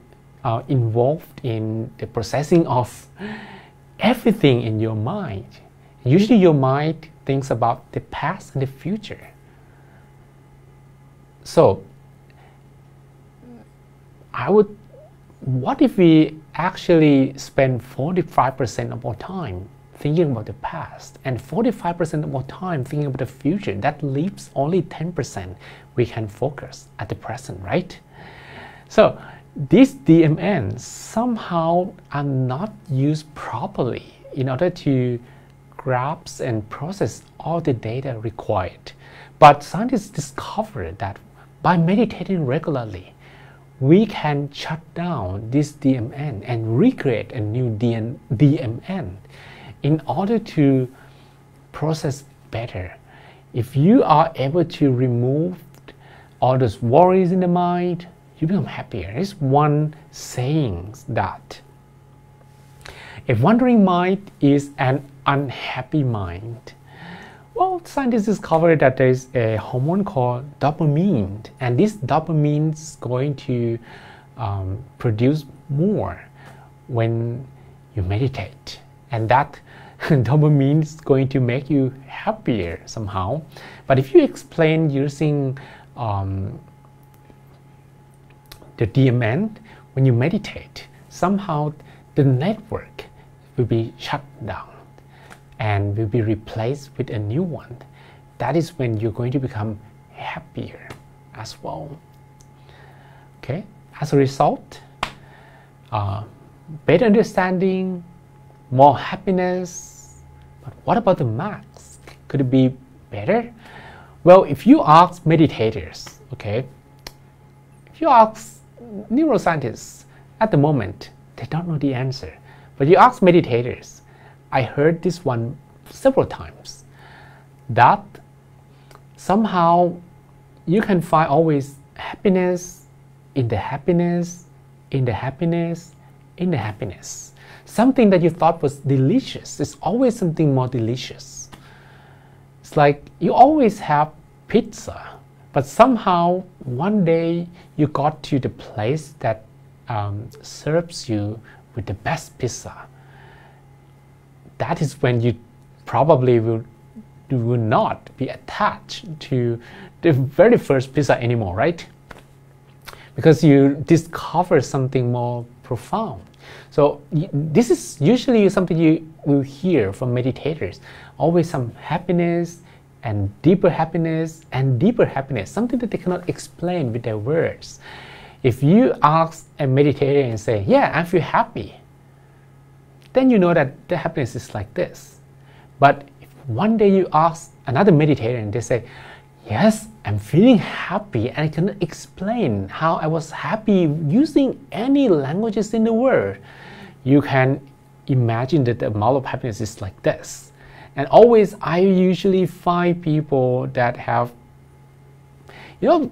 involved in the processing of everything in your mind. Usually your mind thinks about the past and the future. So what if we actually spend 45% of our time thinking about the past and 45% of our time thinking about the future? That leaves only 10% we can focus at the present, right? So these DMNs somehow are not used properly in order to grasp and process all the data required. But scientists discovered that by meditating regularly, we can shut down this DMN and recreate a new DMN in order to process better. If you are able to remove all those worries in the mind, you become happier. There's one saying that a wandering mind is an unhappy mind. Well, scientists discovered that there is a hormone called dopamine, and this dopamine is going to produce more when you meditate, and that dopamine is going to make you happier somehow. But if you explain using the DMN, when you meditate, somehow the network will be shut down and will be replaced with a new one. That is when you're going to become happier as well. Okay, as a result, better understanding, more happiness. But what about the max? Could it be better? Well, if you ask meditators, okay, if you ask neuroscientists at the moment, they don't know the answer. But you ask meditators, I heard this one several times, that somehow you can find always happiness in the happiness, in the happiness, in the happiness. Something that you thought was delicious is always something more delicious. It's like you always have pizza, but somehow one day you got to the place that serves you with the best pizza. That is when you probably will not be attached to the very first pizza anymore, right? Because you discover something more profound. So this is usually something you will hear from meditators. Always some happiness and deeper happiness and deeper happiness, something that they cannot explain with their words. If you ask a meditator and say, yeah, I feel happy, then you know that the happiness is like this. But if one day you ask another meditator and they say, yes, I'm feeling happy and I cannot explain how I was happy using any languages in the world, you can imagine that the amount of happiness is like this. And always I usually find people that have,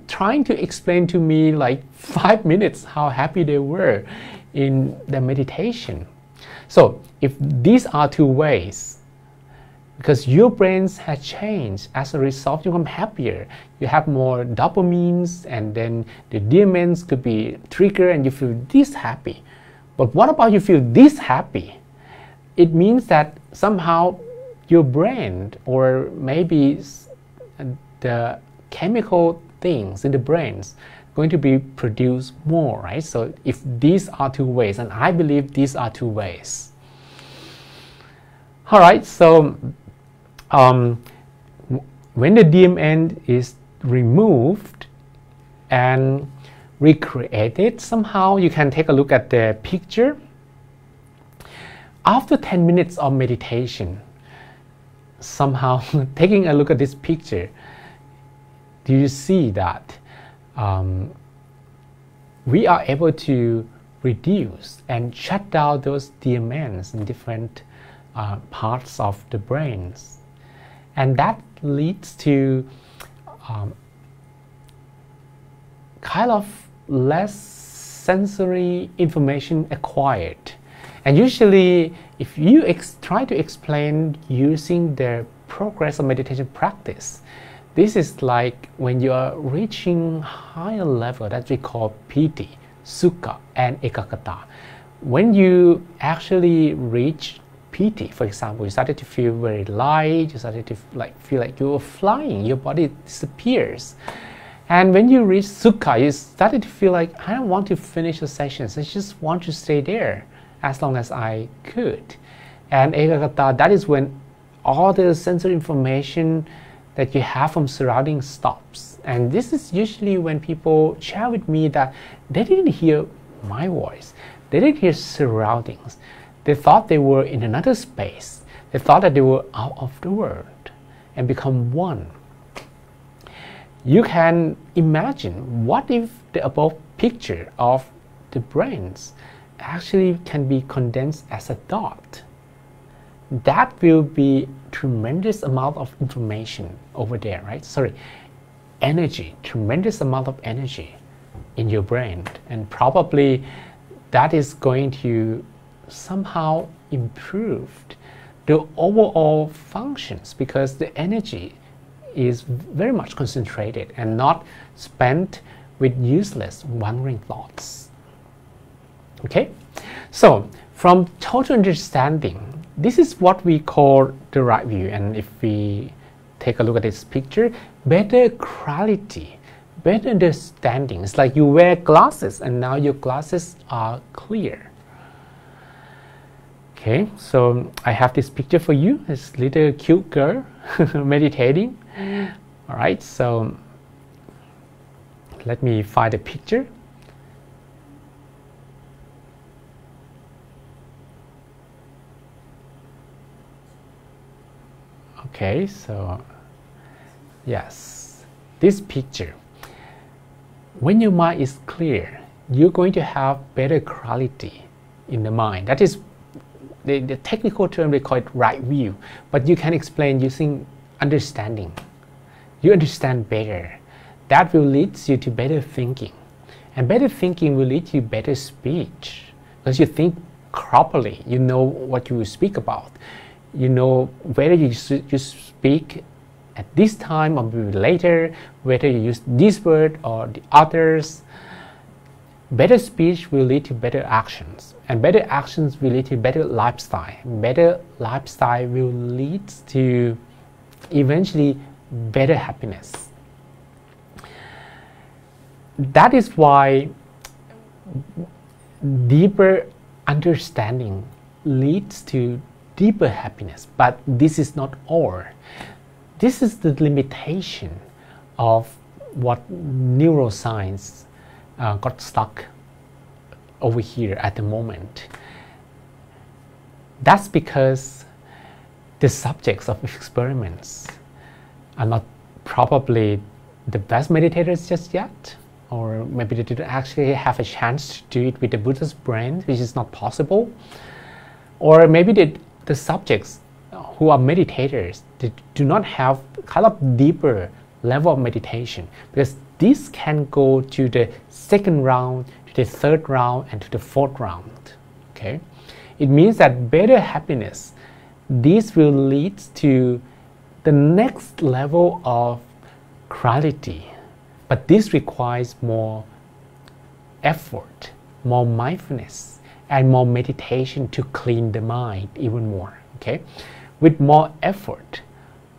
trying to explain to me like 5 minutes how happy they were in their meditation. So if these are two ways, because your brains have changed as a result, you become happier. You have more dopamines, and then the dopamines could be triggered and you feel this happy. But what about you feel this happy? It means that somehow your brain, or maybe the chemical things in the brains, going to be produced more, right? So if these are two ways, and I believe these are two ways. All right, so when the DMN is removed and recreated, somehow you can take a look at the picture. After 10 minutes of meditation, somehow taking a look at this picture, do you see that we are able to reduce and shut down those DMNs in different parts of the brains? And that leads to kind of less sensory information acquired. And usually, if you try to explain using the progress of meditation practice, this is like when you are reaching higher level that we call piti, sukha, and ekaggata. When you actually reach piti, for example, you started to feel very light, you started to feel like you were flying, your body disappears. And when you reach sukha, you started to feel like, I don't want to finish the sessions, I just want to stay there as long as I could. And ekaggata, that is when all the sensory information that you have from surroundings stops. And this is usually when people share with me that they didn't hear my voice, they didn't hear surroundings. They thought they were in another space. They thought that they were out of the world and become one. You can imagine, what if the above picture of the brains actually can be condensed as a dot? That will be tremendous amount of information over there, right? Sorry, energy, tremendous amount of energy in your brain. And probably that is going to somehow improved the overall functions, because the energy is very much concentrated and not spent with useless wandering thoughts. Okay, so from total understanding, this is what we call the right view. And if we take a look at this picture, better clarity, better understanding. It's like you wear glasses and now your glasses are clear. Okay, so I have this picture for you, this little cute girl meditating. All right, so let me find a picture. Okay, so Yes, this picture. When your mind is clear, you're going to have better clarity in the mind. That is the technical term, they call it right view, but you can explain using understanding. You understand better. That will lead you to better thinking. And better thinking will lead to better speech. Because you think properly, you know what you will speak about. You know whether you speak at this time or maybe later, whether you use this word or the others. Better speech will lead to better actions, and better actions will lead to better lifestyle. Better lifestyle will lead to eventually better happiness. That is why deeper understanding leads to deeper happiness. But this is not all. This is the limitation of what neuroscience got stuck over here at the moment. That's because the subjects of experiments are not probably the best meditators just yet, or maybe they didn't actually have a chance to do it with the Buddha's brain, which is not possible, or maybe the subjects who are meditators, they do not have kind of deeper level of meditation, because this can go to the second round, to the third round, and to the fourth round. Okay, it means that better happiness, this will lead to the next level of clarity, but this requires more effort, more mindfulness, and more meditation to clean the mind even more. Okay, with more effort,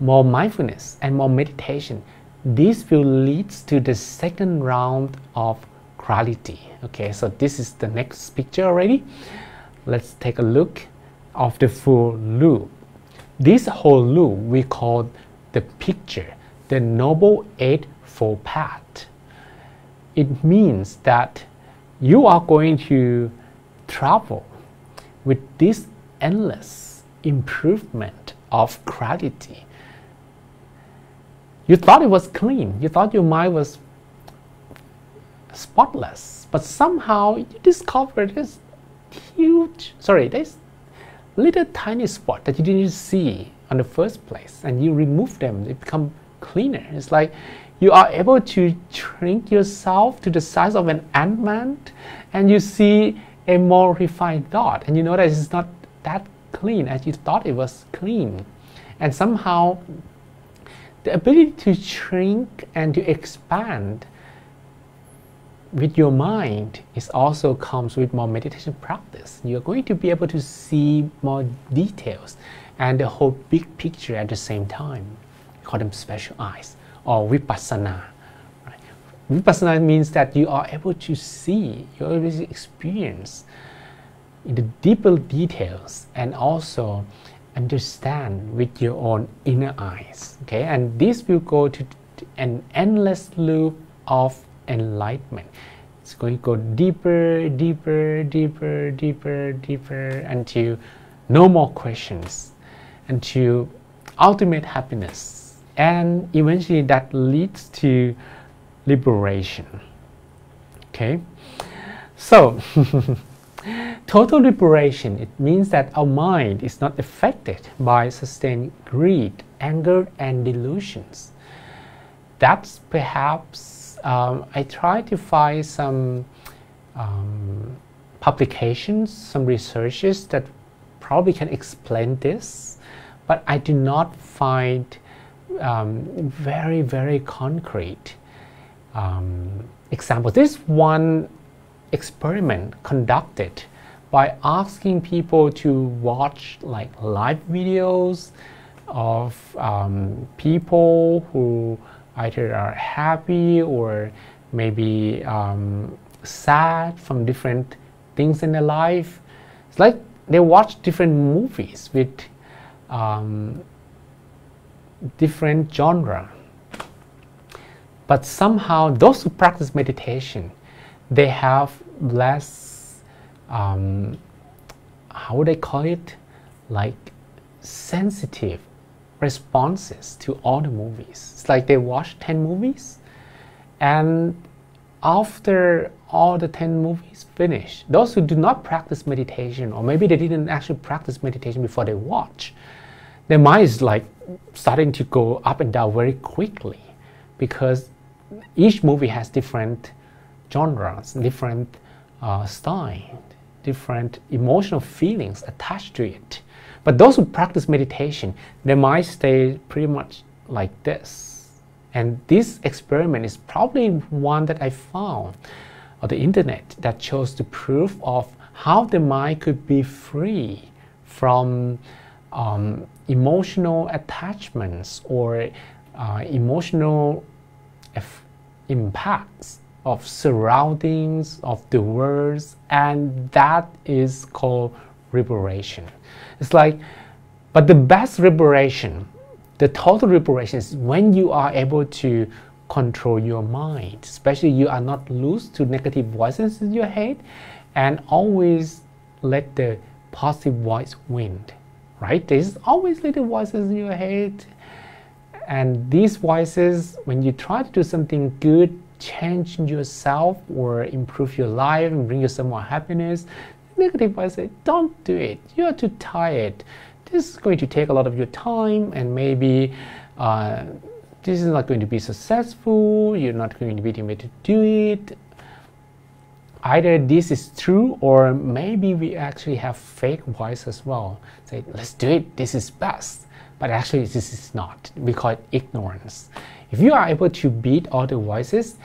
more mindfulness, and more meditation, this will lead to the second round of clarity. Okay, so this is the next picture already. Let's take a look of the full loop. This whole loop we call the picture, the Noble Eightfold Path. It means that you are going to travel with this endless improvement of clarity. You thought it was clean. You thought your mind was spotless. But somehow you discovered this this little tiny spot that you didn't see on the first place. And you remove them, they become cleaner. It's like you are able to shrink yourself to the size of an ant-man, and you see a more refined thought. And you know that it's not that clean as you thought it was clean. And somehow the ability to shrink and to expand with your mind is also comes with more meditation practice. You're going to be able to see more details and the whole big picture at the same time. We call them special eyes or vipassana. Right? Vipassana means that you are able to see, you are able to experience in the deeper details and also understand with your own inner eyes. Okay, and this will go to an endless loop of enlightenment. It's going to go deeper, deeper, deeper, deeper, deeper until no more questions, until ultimate happiness, and eventually that leads to liberation. Okay, so total liberation, it means that our mind is not affected by sustained greed, anger, and delusions. That's perhaps I try to find some publications, some researches that probably can explain this, but I do not find very, very concrete examples. This is one experiment conducted by asking people to watch like live videos of people who either are happy or maybe sad from different things in their life. It's like they watch different movies with different genre. But somehow those who practice meditation, they have less, how would I call it, like sensitive responses to all the movies. It's like they watch 10 movies, and after all the 10 movies finish, those who do not practice meditation, or maybe they didn't actually practice meditation before they watch, their mind is like starting to go up and down very quickly, because each movie has different genres, different style, different emotional feelings attached to it. But those who practice meditation, their mind stays pretty much like this. And this experiment is probably one that I found on the internet that shows the proof of how the mind could be free from emotional attachments or emotional impacts of surroundings, of the words, and that is called liberation. It's like, but the best liberation, the total liberation, is when you are able to control your mind, especially you are not loose to negative voices in your head, and always let the positive voice win, right? There's always little voices in your head, and these voices, when you try to do something good, change yourself or improve your life and bring yourself more happiness, negative voice say, don't do it, you're too tired, this is going to take a lot of your time, and maybe this is not going to be successful, you're not going to be able to do it. Either this is true, or maybe we actually have fake voice as well. Say, let's do it, this is best. But actually this is not. We call it ignorance. If you are able to beat all the voices,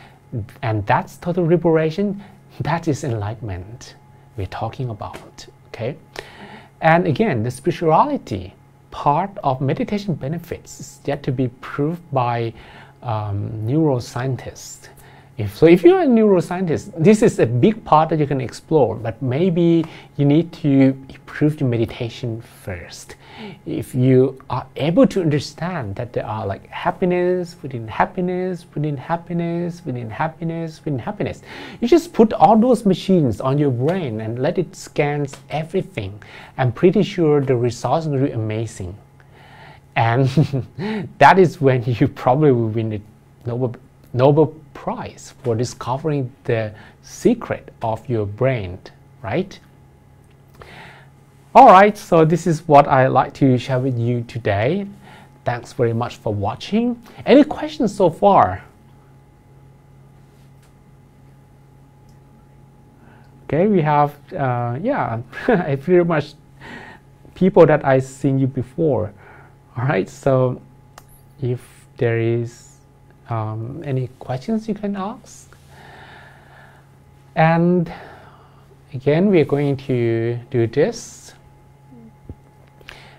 and that's total liberation, that is enlightenment we're talking about, okay? And again, the spirituality part of meditation benefits is yet to be proved by neuroscientists. If you're a neuroscientist, this is a big part that you can explore, but maybe you need to improve your meditation first. If you are able to understand that there are like happiness within happiness, within happiness, within happiness, within happiness, you just put all those machines on your brain and let it scan everything. I'm pretty sure the results are going to be amazing. And that is when you probably will win the Nobel Prize for discovering the secret of your brain, right? Alright, so this is what I'd like to share with you today. Thanks very much for watching. Any questions so far? Okay, we have, yeah, pretty much people that I've seen you before. Alright, so if there is any questions you can ask. And again, we are going to do this.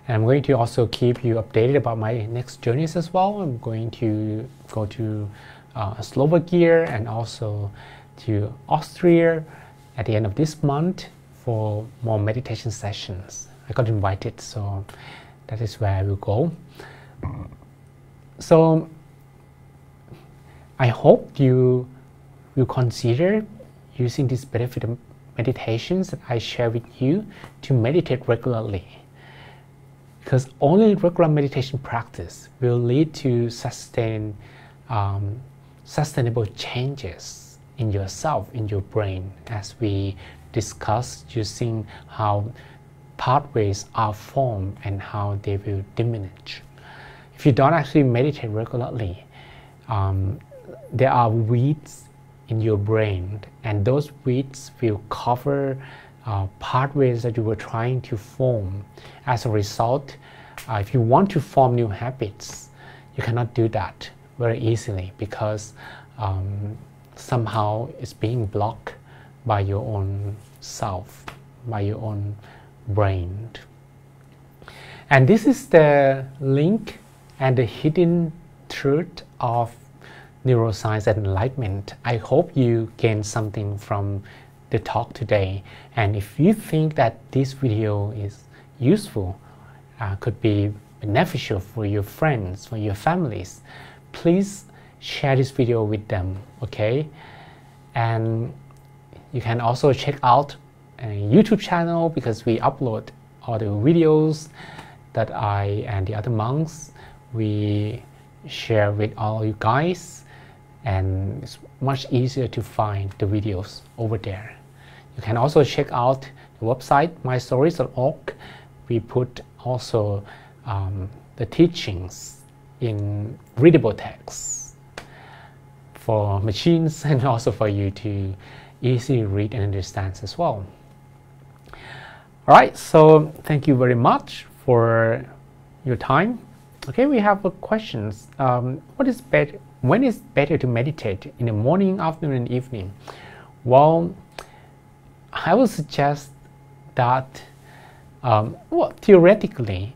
And I'm going to also keep you updated about my next journeys as well. I'm going to go to Slovakia and also to Austria at the end of this month for more meditation sessions. I got invited, so that is where I will go. So I hope you will consider using these benefit meditations that I share with you to meditate regularly. Because only regular meditation practice will lead to sustainable changes in yourself, in your brain, as we discuss using how pathways are formed and how they will diminish. If you don't actually meditate regularly, there are weeds in your brain, and those weeds will cover pathways that you were trying to form. As a result, if you want to form new habits, you cannot do that very easily, because somehow it's being blocked by your own self, by your own brain. And this is the link and the hidden truth of Neuroscience and Enlightenment. I hope you gain something from the talk today. And if you think that this video is useful, could be beneficial for your friends, for your families, please share this video with them, okay? And you can also check out a YouTube channel, because we upload all the videos that I and the other monks we share with all you guys, and it's much easier to find the videos over there. You can also check out the website mystories.org. We put also the teachings in readable text for machines and also for you to easily read and understand as well. All right, so thank you very much for your time. Okay, we have questions. What is better? When is better to meditate, in the morning, afternoon, and evening? Well, I would suggest that, well, theoretically,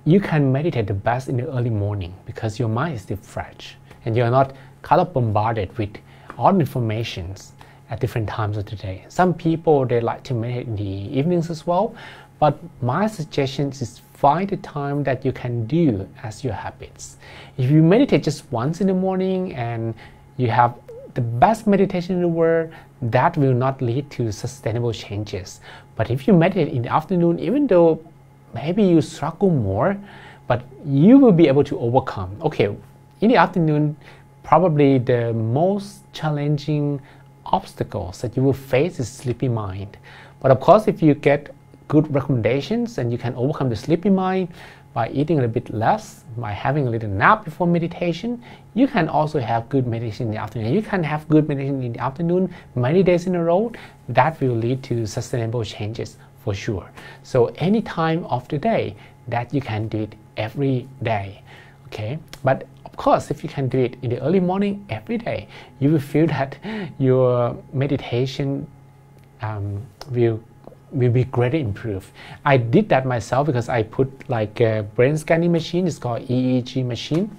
you can meditate the best in the early morning because your mind is still fresh and you're not kind of bombarded with all the informations at different times of the day. Some people, they like to meditate in the evenings as well, but my suggestion is find the time that you can do as your habits. If you meditate just once in the morning and you have the best meditation in the world, that will not lead to sustainable changes. But if you meditate in the afternoon, even though maybe you struggle more, but you will be able to overcome. Okay, in the afternoon, probably the most challenging obstacles that you will face is sleepy mind. But of course, if you get good recommendations and you can overcome the sleepy mind by eating a little bit less, by having a little nap before meditation, you can also have good meditation in the afternoon. You can have good meditation in the afternoon many days in a row. That will lead to sustainable changes for sure. So any time of the day that you can do it every day, okay? But of course, if you can do it in the early morning every day, you will feel that your meditation will be greatly improved. I did that myself because I put like a brain scanning machine. It's called EEG machine.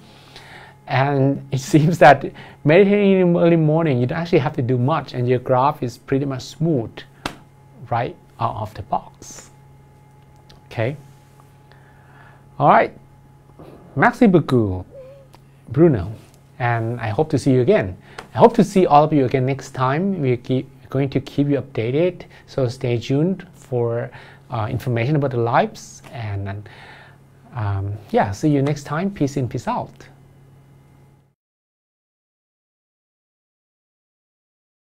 And it seems that meditating in the early morning, you don't actually have to do much and your graph is pretty much smooth right out of the box. Okay. All right. Merci beaucoup, Bruno. And I hope to see you again. I hope to see all of you again next time. We're going to keep you updated. So stay tuned for information about the lives. And yeah, see you next time. Peace in, peace out.